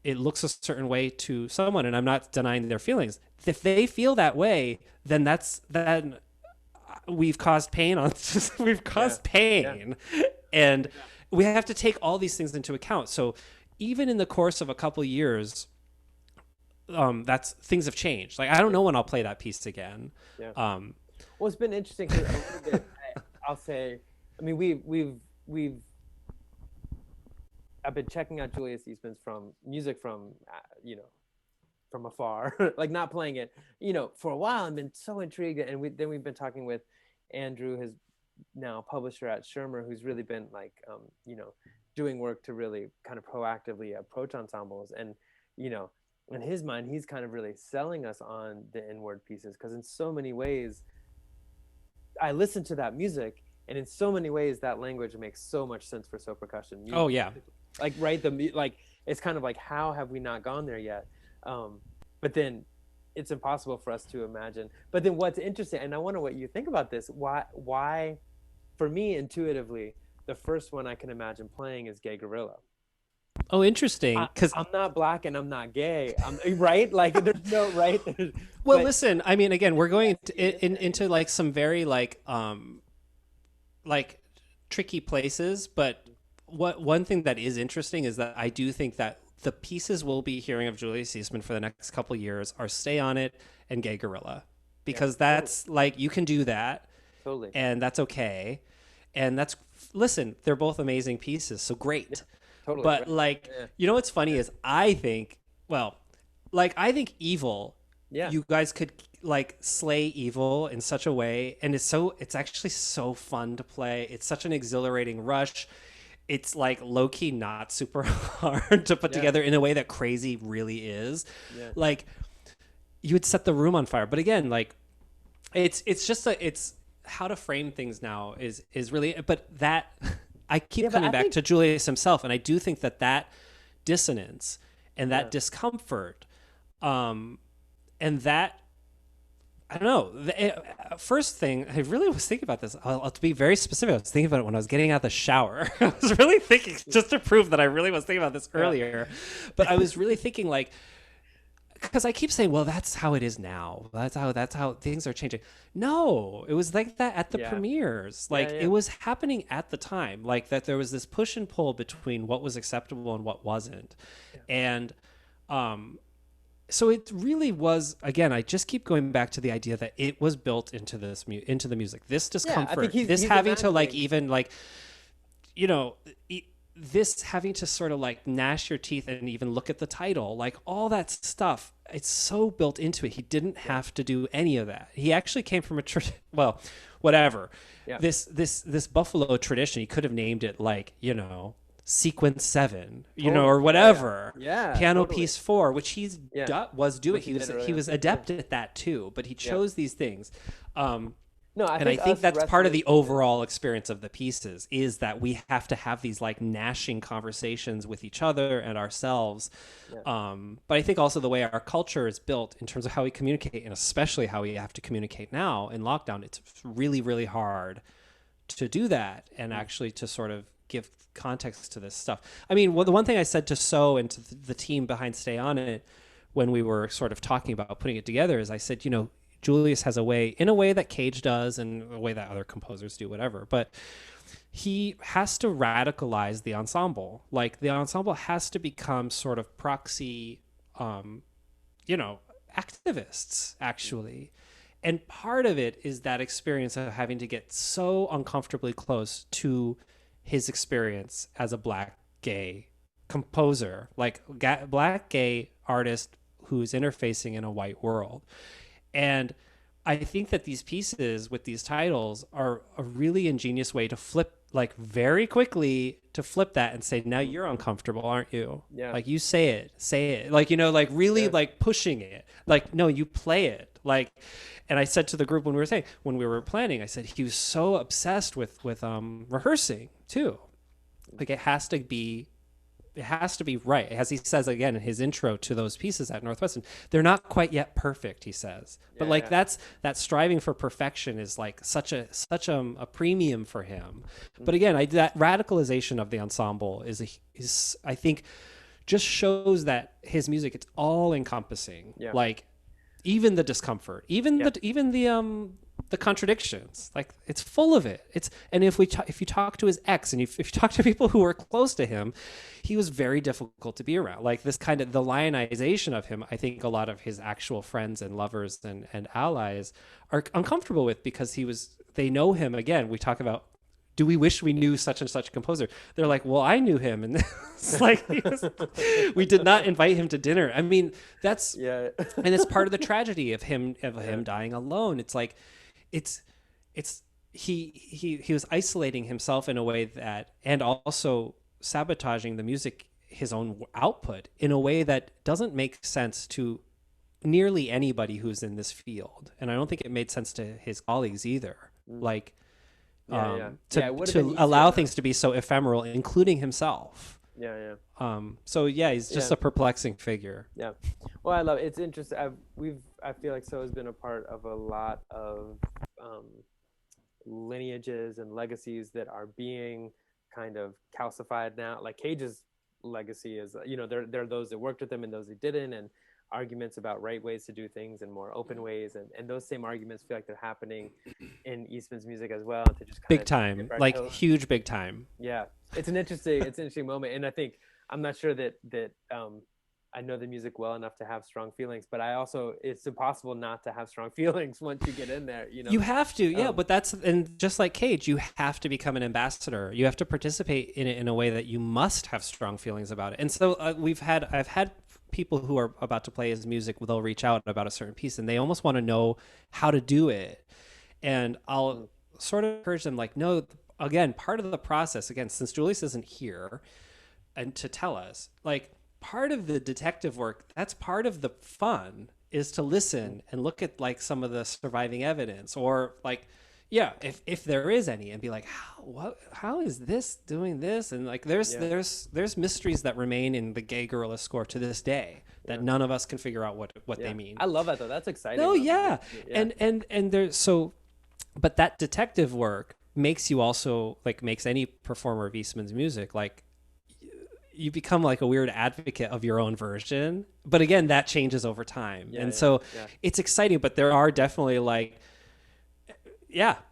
it looks a certain way to someone, and I'm not denying their feelings, if they feel that way, then we've caused pain and we have to take all these things into account. So even in the course of a couple years, that's things have changed. Like I don't know when I'll play that piece again. Yeah. Um, Well, it's been interesting 'cause a little bit. I'll say, I mean, we've I've been checking out Julius Eastman's from music from from afar, like not playing it, for a while, and been so intrigued. And we've been talking with Andrew, his now publisher at Shermer, who's really been like, doing work to really kind of proactively approach ensembles. And, in his mind, he's kind of really selling us on the inward pieces, because in so many ways, I listen to that music, and in so many ways, that language makes so much sense for percussion. oh yeah. Like, right, like it's kind of like, how have we not gone there yet? But then it's impossible for us to imagine. But then what's interesting, and I wonder what you think about this, why for me, intuitively, the first one I can imagine playing is Gay Gorilla. Oh, interesting. Because I'm not black and I'm not gay. Right? Like, there's no right. well, listen. I mean, again, we're going into like some very like tricky places. But one thing that is interesting is that I do think that the pieces we'll be hearing of Julius Eastman for the next couple of years are "Stay on It" and "Gay Gorilla," because that's totally. Like you can do that, totally, and that's okay. And listen, they're both amazing pieces, so great. Yeah, totally. But right. like, what's funny is I think Evil, you guys could like slay Evil in such a way, and it's actually so fun to play. It's such an exhilarating rush. It's like low-key not super hard to put together in a way that Crazy really is. Yeah. Like, you would set the room on fire. But again, like, it's how to frame things now is really, but that I keep coming back to Julius himself, and I do think that dissonance and that discomfort, and that, I don't know, the first thing I really was thinking about this, I'll to be very specific, I was thinking about it when I was getting out of the shower. I was really thinking, just to prove that I really was thinking about this earlier, but I was really thinking, like, because I keep saying, well, that's how it is now. That's how things are changing. No, it was like that at the premieres. Like it was happening at the time. Like that there was this push and pull between what was acceptable and what wasn't. And so it really was, again, I just keep going back to the idea that it was built into into the music. This discomfort, he's having to like even like, this having to sort of like gnash your teeth and even look at the title, like all that stuff, it's so built into it. He didn't have to do any of that. He actually came from whatever. Yeah. This Buffalo tradition, he could have named it like, Sequence 7, or whatever. Piano Piece 4, which was doing. He was adept at that too, but he chose these things. I think that's part of the overall experience of the pieces, is that we have to have these like gnashing conversations with each other and ourselves. But I think also the way our culture is built in terms of how we communicate, and especially how we have to communicate now in lockdown, it's really, really hard to do that and actually to sort of give context to this stuff. I mean, the one thing I said to So and to the team behind Stay On It when we were sort of talking about putting it together is I said, Julius has a way that Cage does and a way that other composers do, whatever, but he has to radicalize the ensemble. Like the ensemble has to become sort of proxy, activists actually. And part of it is that experience of having to get so uncomfortably close to his experience as a black gay composer, like black gay artist who's interfacing in a white world. And I think that these pieces with these titles are a really ingenious way to flip, like very quickly to flip that and say, now you're uncomfortable, aren't you? Yeah. Like you say it. Like, like really like pushing it. Like, no, you play it. Like, and I said to the group when we were planning, I said, he was so obsessed with rehearsing too. Like it has to be right. As he says again in his intro to those pieces at Northwestern, they're not quite yet perfect, he says. But like that striving for perfection is like such a premium for him. But again, that radicalization of the ensemble is I think just shows that his music, it's all encompassing. Yeah. Like even the discomfort, even the the contradictions. Like, it's full of it. And if you talk to his ex, and if you talk to people who were close to him, he was very difficult to be around. Like, this kind of the lionization of him, I think a lot of his actual friends and lovers and allies are uncomfortable with, because they know him. Again, we talk about, do we wish we knew such and such composer? They're like, well, I knew him. And it's like, we did not invite him to dinner. I mean, that's, and it's part of the tragedy of him dying alone. It's like, he was isolating himself in a way that, and also sabotaging the music, his own output, in a way that doesn't make sense to nearly anybody who's in this field. And I don't think it made sense to his colleagues either. Like, to allow things to be so ephemeral, including himself. So he's just a perplexing figure. Well, I love it. It's interesting. I feel like So has been a part of a lot of lineages and legacies that are being kind of calcified now. Like Cage's legacy is, there are those that worked with him and those that didn't, and arguments about right ways to do things and more open ways, and those same arguments feel like they're happening in Eastman's music as well. To just big time, like huge big time. It's an interesting moment, and I think, I'm not sure that I know the music well enough to have strong feelings, but it's impossible not to have strong feelings once you get in there. You have to, but and just like Cage, you have to become an ambassador. You have to participate in it in a way that you must have strong feelings about it. And so I've had people who are about to play his music, they'll reach out about a certain piece, and they almost want to know how to do it. And I'll sort of encourage them, like, no, again, part of the process, again, since Julius isn't here and to tell us, like, part of the detective work, that's part of the fun, is to listen and look at, like, some of the surviving evidence, or like, if there is any, and be like, how is this doing this? And like, there's mysteries that remain in the Gay Gorilla score to this day that none of us can figure out what they mean. I love that though. That's exciting. Oh yeah. And there's but that detective work makes you also, like, makes any performer of Eastman's music, like, you become like a weird advocate of your own version. But again, that changes over time. It's exciting, but there are definitely, like,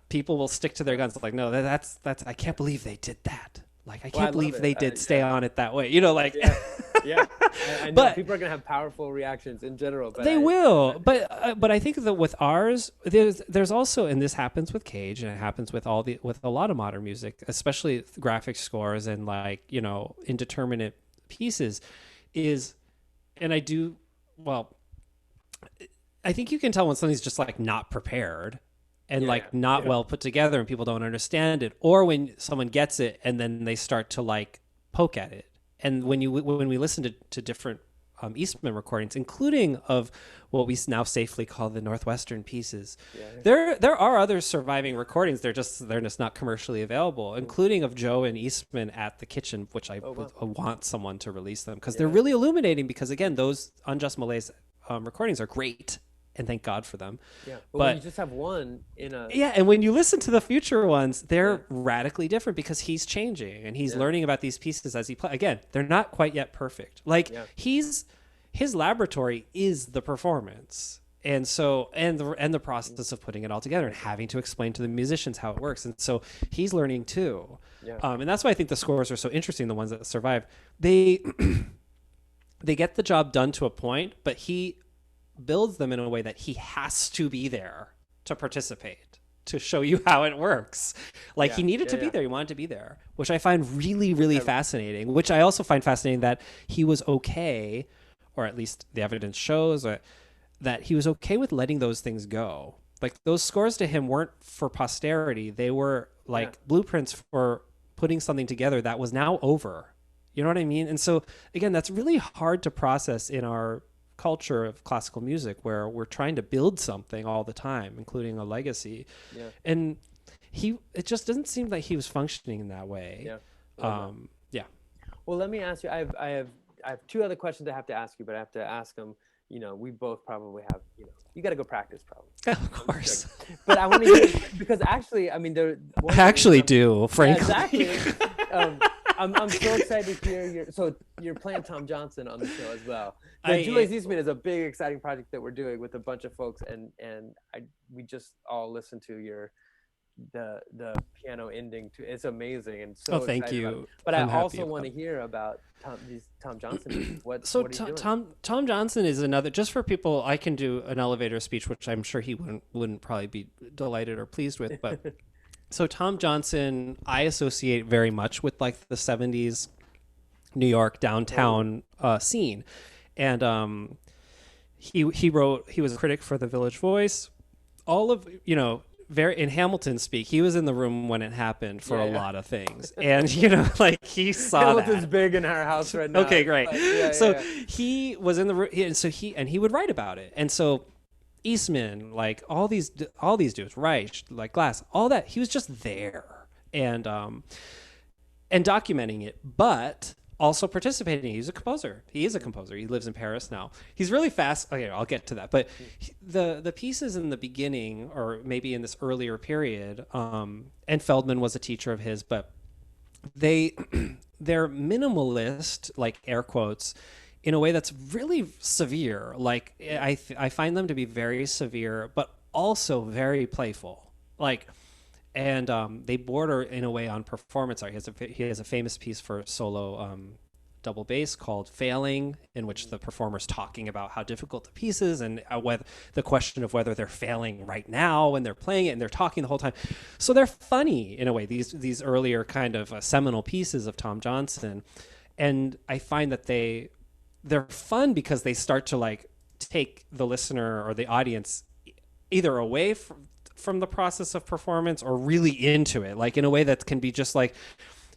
people will stick to their guns. Like, no, that's I can't believe they did that. Like, I can't believe they did stay on it that way. Like, I know but people are gonna have powerful reactions in general. But they will. But I think that with ours, there's also, and this happens with Cage, and it happens with with a lot of modern music, especially graphic scores and, like, indeterminate pieces, and I think you can tell when something's just, like, not prepared. And not well put together, and people don't understand it, or when someone gets it and then they start to, like, poke at it. And when we listen to different Eastman recordings, including of what we now safely call the Northwestern pieces, there are other surviving recordings. They're just not commercially available, including of Joe and Eastman at the Kitchen, which I want someone to release them, because they're really illuminating. Because again, those Unjust Malaise recordings are great. And thank God for them. But when you just have one in a... and when you listen to the future ones, they're radically different, because he's changing and he's learning about these pieces as he plays. Again, they're not quite yet perfect. Like, his laboratory is the performance. And so, and the process of putting it all together and having to explain to the musicians how it works. And so he's learning too. And that's why I think the scores are so interesting, the ones that survive. They get the job done to a point, but he builds them in a way that he has to be there to participate, to show you how it works. Like, he needed to be there. He wanted to be there, which I find really, really fascinating, which I also find fascinating that he was okay, or at least the evidence shows that he was okay with letting those things go. Like, those scores to him weren't for posterity. They were like blueprints for putting something together that was now over. You know what I mean? And so, again, that's really hard to process in our culture of classical music, where we're trying to build something all the time, including a legacy. And it just doesn't seem like he was functioning in that way. Well, let me ask you, I have two other questions I have to ask you, but I have to ask them, we both probably have, you got to go practice probably. Of course. But I want to hear, because actually, I mean, I actually do, frankly. Exactly. I'm so excited to hear you're playing Tom Johnson on the show as well. The I Julius Eastman is a big exciting project that we're doing with a bunch of folks, and we just all listened to the piano ending too. It's amazing and so thank excited about it. you. But I'm I happy also want to about hear about Tom Johnson. What So are you doing? Tom Johnson is another, just for people. I can do an elevator speech, which I'm sure he wouldn't probably be delighted or pleased with. But so Tom Johnson, I associate very much with like the '70s New York downtown scene, and he was a critic for the Village Voice. All of very in Hamilton speak, he was in the room when it happened for a lot of things, and like he saw Hamilton's that. big in our house right now. Okay, great. So he was in the room, and so he would write about it, and so Eastman, like all these dudes, Reich, like Glass, all that, he was just there and documenting it, but also participating. He's a composer. He is a composer. He lives in Paris now. He's really fast. Okay, I'll get to that. But the pieces in the beginning, or maybe in this earlier period, and Feldman was a teacher of his, but they're minimalist, like air quotes, in a way that's really severe. Like I find them to be very severe, but also very playful. Like, and they border in a way on performance art. He has a famous piece for solo double bass called "Failing," in which the performer's talking about how difficult the piece is and whether the question of whether they're failing right now when they're playing it, and they're talking the whole time. So they're funny in a way. These earlier kind of seminal pieces of Tom Johnson, and I find that they're fun because they start to like take the listener or the audience either away from the process of performance or really into it, like in a way that can be just like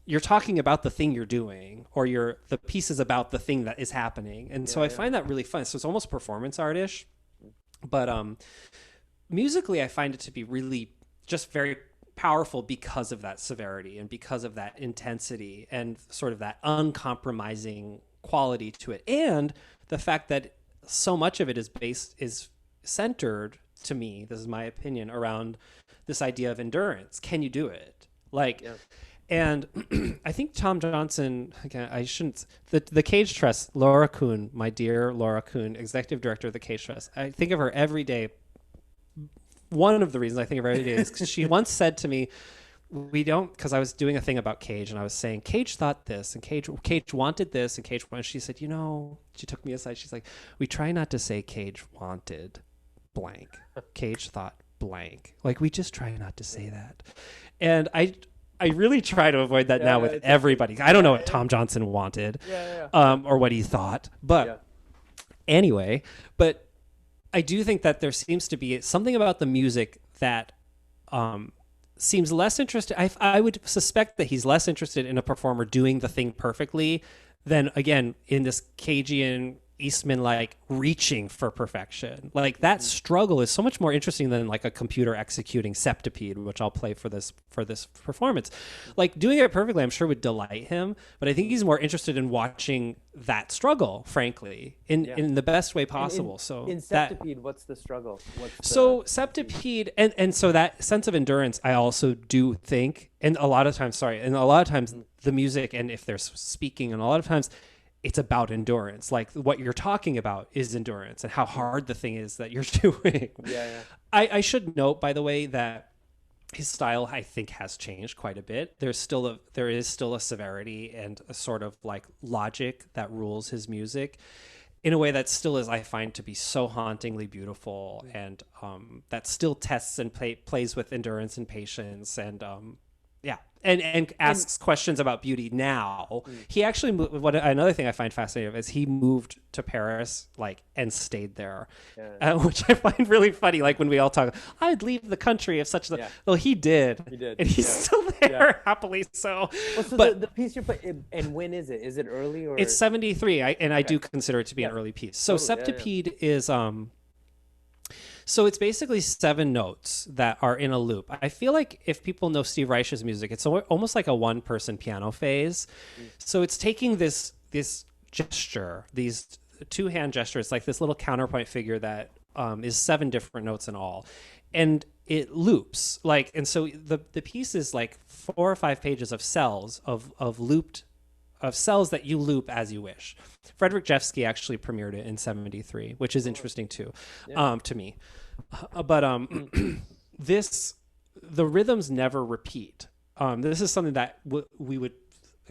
you're talking about the thing you're doing, or the piece is about the thing that is happening. And so I find that really fun. So it's almost performance artish, but musically I find it to be really just very powerful because of that severity and because of that intensity and sort of that uncompromising quality to it, and the fact that so much of it is centered, to me, this is my opinion, around this idea of endurance. Can you do it? Like, and I think Tom Johnson, again, I shouldn't, the Cage Trust, Laura Kuhn, my dear Laura Kuhn, executive director of the Cage Trust, I think of her every day. One of the reasons I think of her every day is because she once said to me, because I was doing a thing about Cage and I was saying, Cage thought this and Cage wanted this and Cage wanted, she said, she took me aside. She's like, we try not to say Cage wanted blank. Cage thought blank. Like, we just try not to say that. And I really try to avoid that now with everybody. I don't know what Tom Johnson wanted or what he thought. But anyway, but I do think that there seems to be something about the music that seems less interested. I would suspect that he's less interested in a performer doing the thing perfectly than, again, in this Cagean Eastman, like reaching for perfection. Like that struggle is so much more interesting than like a computer executing Septipede, which I'll play for this performance. Like doing it perfectly, I'm sure would delight him, but I think he's more interested in watching that struggle, frankly, in the best way possible. In Septipede, what's the struggle? Septipede, and so that sense of endurance, I also do think, and a lot of times the music, and if there's speaking, and a lot of times it's about endurance. Like what you're talking about is endurance and how hard the thing is that you're doing. I should note, by the way, that his style, I think, has changed quite a bit. There is still a severity and a sort of like logic that rules his music in a way that still is, I find, to be so hauntingly beautiful, and that still tests and plays with endurance and patience, and and asks questions about beauty now. He actually another thing I find fascinating is he moved to Paris, like, and stayed there, which I find really funny. Like when we all talk, I'd leave the country if such the well, he did, and he's still there happily. So, but the piece you're playing, and when is it? Is it early or it's 73? I do consider it to be an early piece. So Septipede is So it's basically 7 notes that are in a loop. I feel like if people know Steve Reich's music, it's almost like a one-person piano phase. So it's taking this gesture, these 2-hand gestures, like this little counterpoint figure that is 7 different notes in all, and it loops. And so the piece is like 4 or 5 pages of cells of looped of cells that you loop as you wish. Frederick Jeffsky actually premiered it in '73, which is interesting too, to me. But the rhythms never repeat. This is something that we would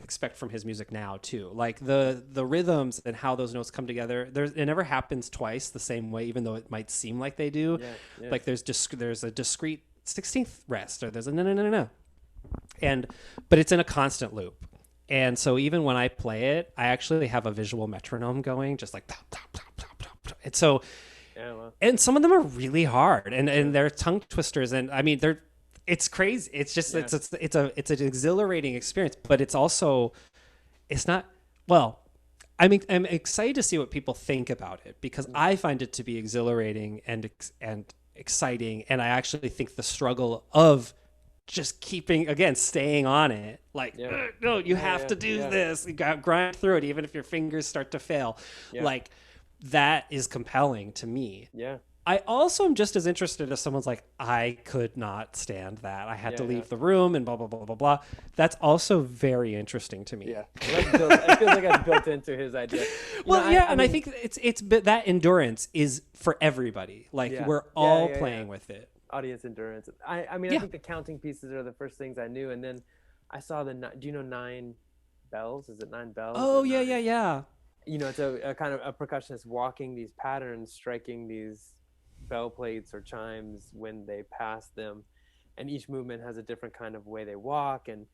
expect from his music now too. Like the rhythms and how those notes come together. It never happens twice the same way, even though it might seem like they do. Like there's a discrete 16th rest, or there's a no, but it's in a constant loop. And so even when I play it, I actually have a visual metronome going, just like pop, pop, pop, pop, pop, pop. And so, and some of them are really hard, and they're tongue twisters, and I mean it's crazy. It's just it's an exhilarating experience, but it's not. Well, I'm excited to see what people think about it, because I find it to be exhilarating and exciting, and I actually think the struggle of just staying on it, like no, you have to do this. You got to grind through it, even if your fingers start to fail. Like that is compelling to me. I also am just as interested as someone's like, I could not stand that. I had to leave the room and blah, blah, blah, blah, blah. That's also very interesting to me. It feels like that's built into his idea. I think it's that endurance is for everybody. Like we're all playing with it. Audience endurance. I mean, I think the counting pieces are the first things I knew. And then I saw do you know 9 bells? Is it 9 bells? Oh, yeah. You know, it's a kind of a percussionist walking these patterns, striking these bell plates or chimes when they pass them, and each movement has a different kind of way they walk. And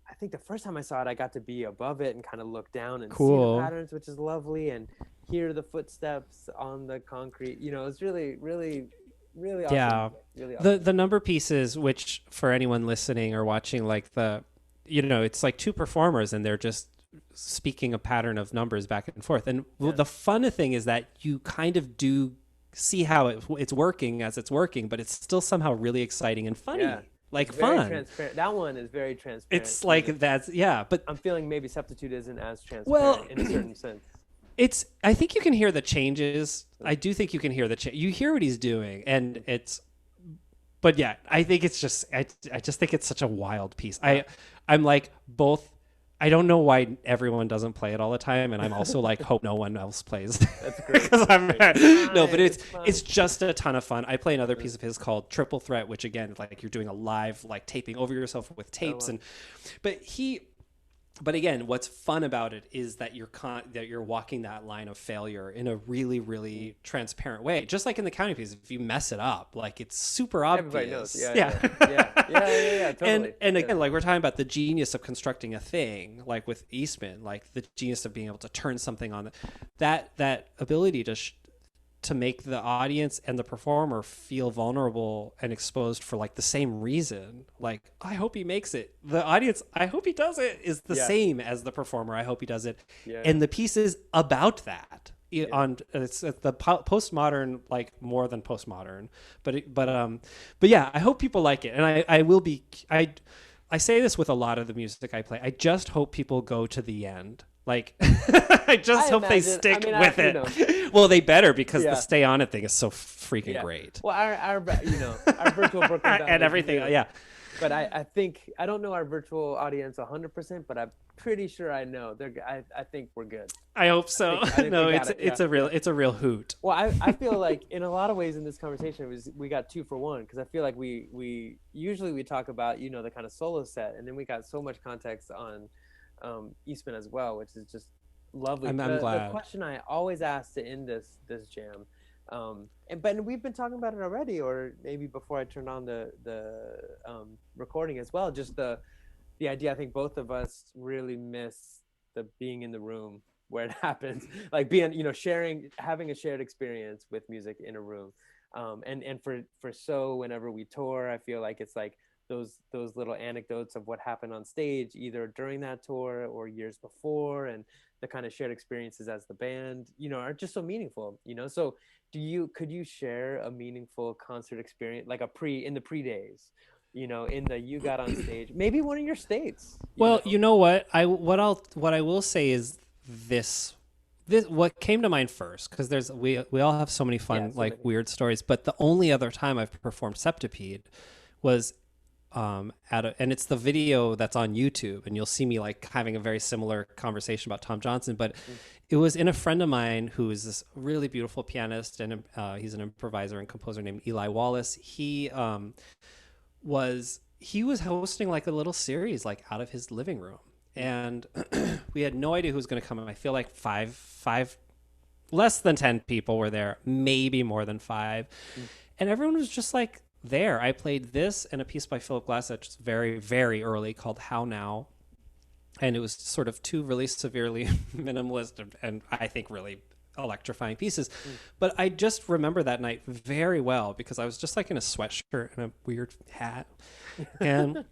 I think the first time I saw it, I got to be above it and kind of look down and see the patterns, which is lovely, and hear the footsteps on the concrete. You know, it's really, really, really awesome. Really awesome. The number pieces, which for anyone listening or watching, like it's like 2 performers and they're just speaking a pattern of numbers back and forth. And the fun thing is that you kind of do see how it's working as it's working, but it's still somehow really exciting and funny. Like fun. Transparent. That one is very transparent. It's like but I'm feeling maybe Substitute isn't as transparent in a certain sense. I think you can hear the changes. I do think you can hear you hear what he's doing, and but yeah, I think it's just I just think it's such a wild piece. I'm like both. I don't know why everyone doesn't play it all the time, and I'm also like hope no one else plays. That's great. But it's just a ton of fun. I play another piece of his called Triple Threat, which again, like you're doing a live like taping over yourself with tapes, But again, what's fun about it is that you're walking that line of failure in a really, really transparent way. Just like in the counting piece, if you mess it up, like it's super obvious. Everybody knows. Yeah, totally. And again, like we're talking about the genius of constructing a thing, like with Eastman, like the genius of being able to turn something on. That ability to make the audience and the performer feel vulnerable and exposed for like the same reason. Like, I hope he makes it. The audience, I hope he does it, is the same as the performer. I hope he does it. And the piece is about that. It's the postmodern, like more than postmodern, but yeah, I hope people like it. And I say this with a lot of the music I play. I just hope people go to the end. Like, I hope they stick with it. Well, they better, because the stay on it thing is so freaking great. Well, our virtual Brooklyn Band and everything, But I think I don't know our virtual audience 100%, but I'm pretty sure I know. I think we're good. I hope so. I think no, it's a real hoot. Well, I feel like in a lot of ways in this conversation we got 2 for 1, because I feel like we usually talk about the kind of solo set, and then we got so much context on Eastman as well, which is just lovely. I'm glad. The question I always ask to end this jam, but we've been talking about it already, or maybe before I turned on the recording as well. Just the idea. I think both of us really miss the being in the room where it happens, like being having a shared experience with music in a room, and for so whenever we tour, I feel like it's like those little anecdotes of what happened on stage, either during that tour or years before, and the kind of shared experiences as the band, are just so meaningful. So could you share a meaningful concert experience, like in the pre days, you got on stage, maybe one of your states? Well, you know what I will say is this what came to mind first, because we all have so many fun weird stories, but the only other time I've performed Septipede was and it's the video that's on YouTube, and you'll see me like having a very similar conversation about Tom Johnson. But Mm. it was in a friend of mine who is this really beautiful pianist, and he's an improviser and composer named Eli Wallace. He was hosting like a little series like out of his living room, Mm. and we had no idea who was going to come. I feel like five less than 10 people were there, maybe more than five. Mm. And everyone was just like there. I played this and a piece by Philip Glass that's very, very early called How Now. And it was sort of two really severely minimalist and I think really electrifying pieces. Mm. But I just remember that night very well because I was just like in a sweatshirt and a weird hat. And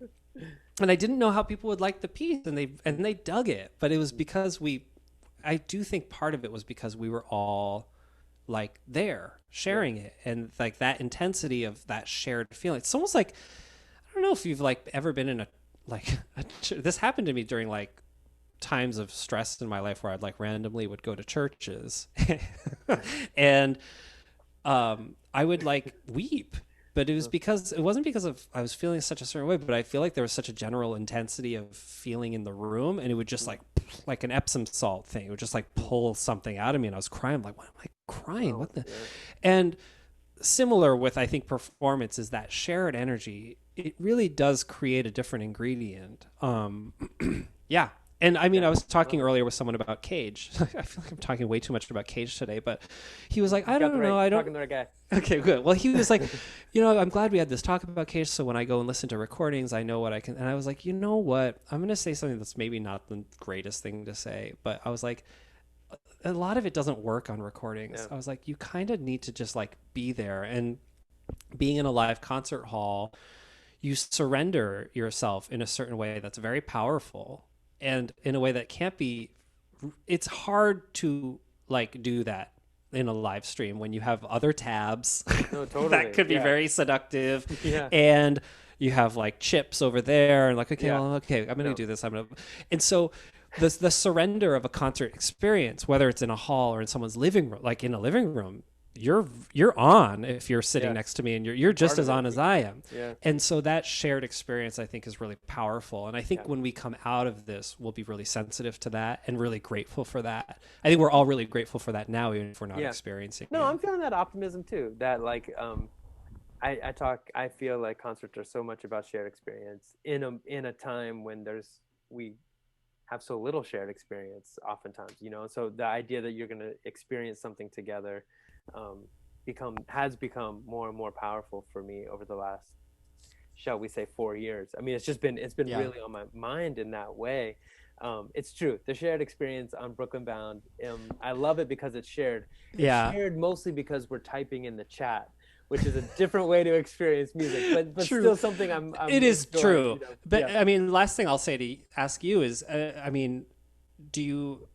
and I didn't know how people would like the piece, and they dug it. But it was because I do think part of it was because we were all like there sharing it, and like that intensity of that shared feeling. It's almost like, I don't know if you've like ever been in this happened to me during like times of stress in my life where I'd like randomly would go to churches and I would like weep, but it wasn't because of I was feeling such a certain way, but I feel like there was such a general intensity of feeling in the room, and it would just like an Epsom salt thing. It would just like pull something out of me, and I was crying. I'm like, why am I crying? Oh, What the? yeah. And similar with I think performance is that shared energy. It really does create a different ingredient. Yeah. And I mean, Yeah. I was talking earlier with someone about Cage. I feel like I'm talking way too much about Cage today, but he was like, I don't know. I don't. Talking to the right guy. Okay, good. Well, he was like, I'm glad we had this talk about Cage. So when I go and listen to recordings, I know what I can. And I was like, you know what? I'm going to say something that's maybe not the greatest thing to say, but I was like, a lot of it doesn't work on recordings. Yeah. I was like, you kind of need to just like be there. And being in a live concert hall, you surrender yourself in a certain way that's very powerful, and in a way that can't be, it's hard to like do that in a live stream when you have other tabs No, that totally. could be Yeah. very seductive, Yeah. and you have like chips over there and like, okay, Yeah. well, okay, I'm gonna No. do this, and so the surrender of a concert experience, whether it's in a hall or in someone's living room, like in a living room, you're on if you're sitting Yeah. next to me, and you're You're just part as of on it. as I am. Yeah. And so that shared experience I think is really powerful, and I think Yeah. when we come out of this we'll be really sensitive to that and really grateful for that. I think we're all really grateful for that now, even if we're not Yeah. experiencing No, it. I'm feeling that optimism too. That like I feel like concerts are so much about shared experience in a time when we have so little shared experience oftentimes, so the idea that you're going to experience something together um, has become more and more powerful for me over the last, shall we say, 4 years. I mean, it's been Yeah. really on my mind in that way. It's true, the shared experience on Brooklyn Bound, I love it because it's Yeah. shared mostly because we're typing in the chat, which is a different way to experience music, but True. still something I'm It is enjoying, true. But yeah. I mean, last thing I'll say to ask you is, I mean, do you,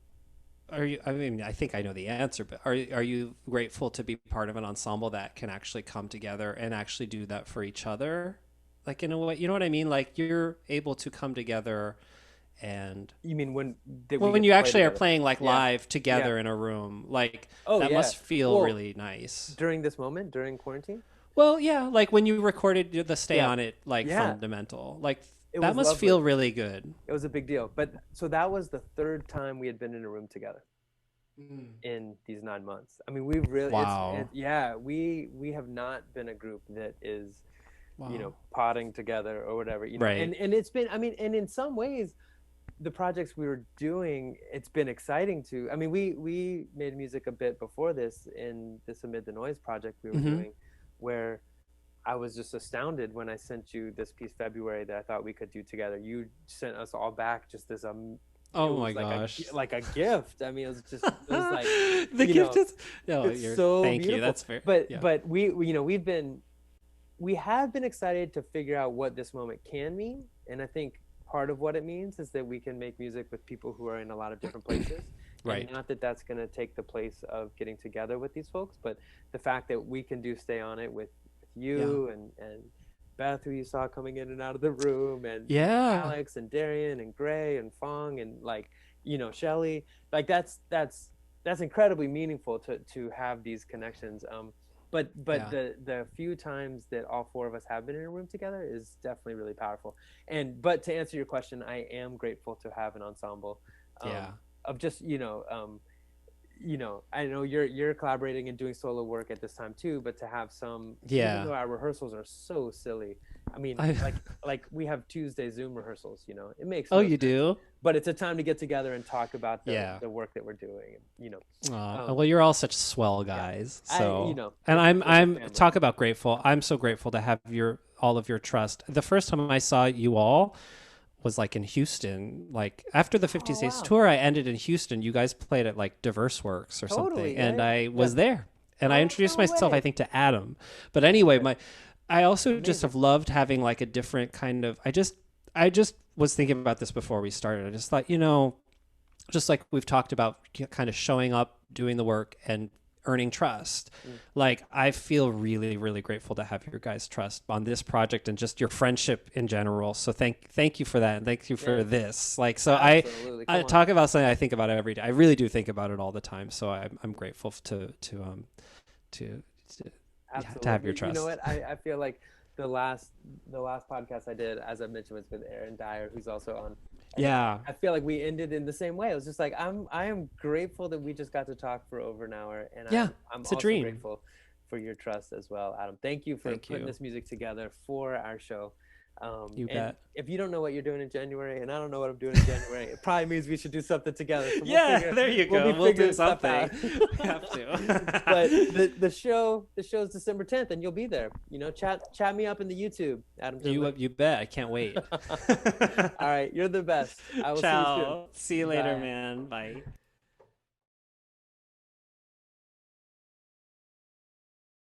are you, I mean, I think I know the answer, but are you grateful to be part of an ensemble that can actually come together and actually do that for each other? Like in a way, you know what I mean? Like you're able to come together, and You mean when did we when get you to play actually are together? playing like Yeah. live Yeah. together in a room, like Oh that yeah. must feel Well, really nice. during this moment, during quarantine. Well, yeah, like when you recorded the Stay Yeah. On It like Yeah. fundamental, like It that was must lovely. feel really good. It was a big deal. But so that was the third time we had been in a room together in these 9 months. I mean, we've really, Wow. yeah, we have not been a group that is, Wow. potting together or whatever, Right. and it's been, I mean, and in some ways, the projects we were doing, it's been exciting to, I mean, we made music a bit before this in this Amid the Noise project we were Mm-hmm. doing, where I was just astounded when I sent you this piece February that I thought we could do together. You sent us all back just as it Oh my was gosh. like a gift. I mean, it was like, The gift is no, it's you're so thank beautiful. you. That's fair. But Yeah. we have been excited to figure out what this moment can mean, and I think part of what it means is that we can make music with people who are in a lot of different places. Right. And not that that's going to take the place of getting together with these folks, but the fact that we can do Stay On It with you and Beth, who you saw coming in and out of the room, and Yeah. Alex and Darian and Gray and Fong and like, Shelly, like that's incredibly meaningful to have these connections. but Yeah. the few times that all four of us have been in a room together is definitely really powerful. And but to answer your question, I am grateful to have an ensemble, Yeah. of just I know you're collaborating and doing solo work at this time too, but to have some, even Yeah. though our rehearsals are so silly, I mean, I, like we have Tuesday Zoom rehearsals, it makes oh, no you sense, do? but it's a time to get together and talk about the Yeah. the work that we're doing, um, Well, you're all such swell yeah, guys. So, I and consider it I'm family. talk about grateful. I'm so grateful to have all of your trust. The first time I saw you all was like in Houston. Like after the 50 Oh States wow, tour, I ended in Houston. You guys played at like Diverse Works or something, totally, and yeah, I yeah. was there. And I Oh introduced no myself, I way. think, to Adam. But anyway, Okay, I also just amazing. have loved having like a different kind of. I just was thinking about this before we started. I just thought, just like we've talked about, kind of showing up, doing the work, and earning trust. Mm, Like I feel really, really grateful to have your guys' trust on this project and just your friendship in general. So thank you for that, and thank you for yeah, this. Like so, absolutely. I Come on. talk about something I think about every day. I really do think about it all the time. So I'm grateful to to yeah, to Absolutely. have your You know trust. what? I feel like the last the last podcast I did, as I mentioned, was with Aaron Dyer, who's also on. And Yeah, I feel like we ended in the same way. It was just like I am grateful that we just got to talk for over an hour, and yeah, I'm it's a also dream. grateful for your trust as well, Adam. Thank you for Thank putting you. this music together for our show. You And bet. if you don't know what you're doing in January, and I don't know what I'm doing in January, it probably means we should do something together. So Yeah, there you we'll be go. We'll do figuring stuff something. out. We have But to. the show's December 10th, and you'll be there. Chat me up in the YouTube, Adam Tendler. You bet. I can't wait. All right, you're the best. I will see you soon. Ciao. See you later, Bye. man. Bye.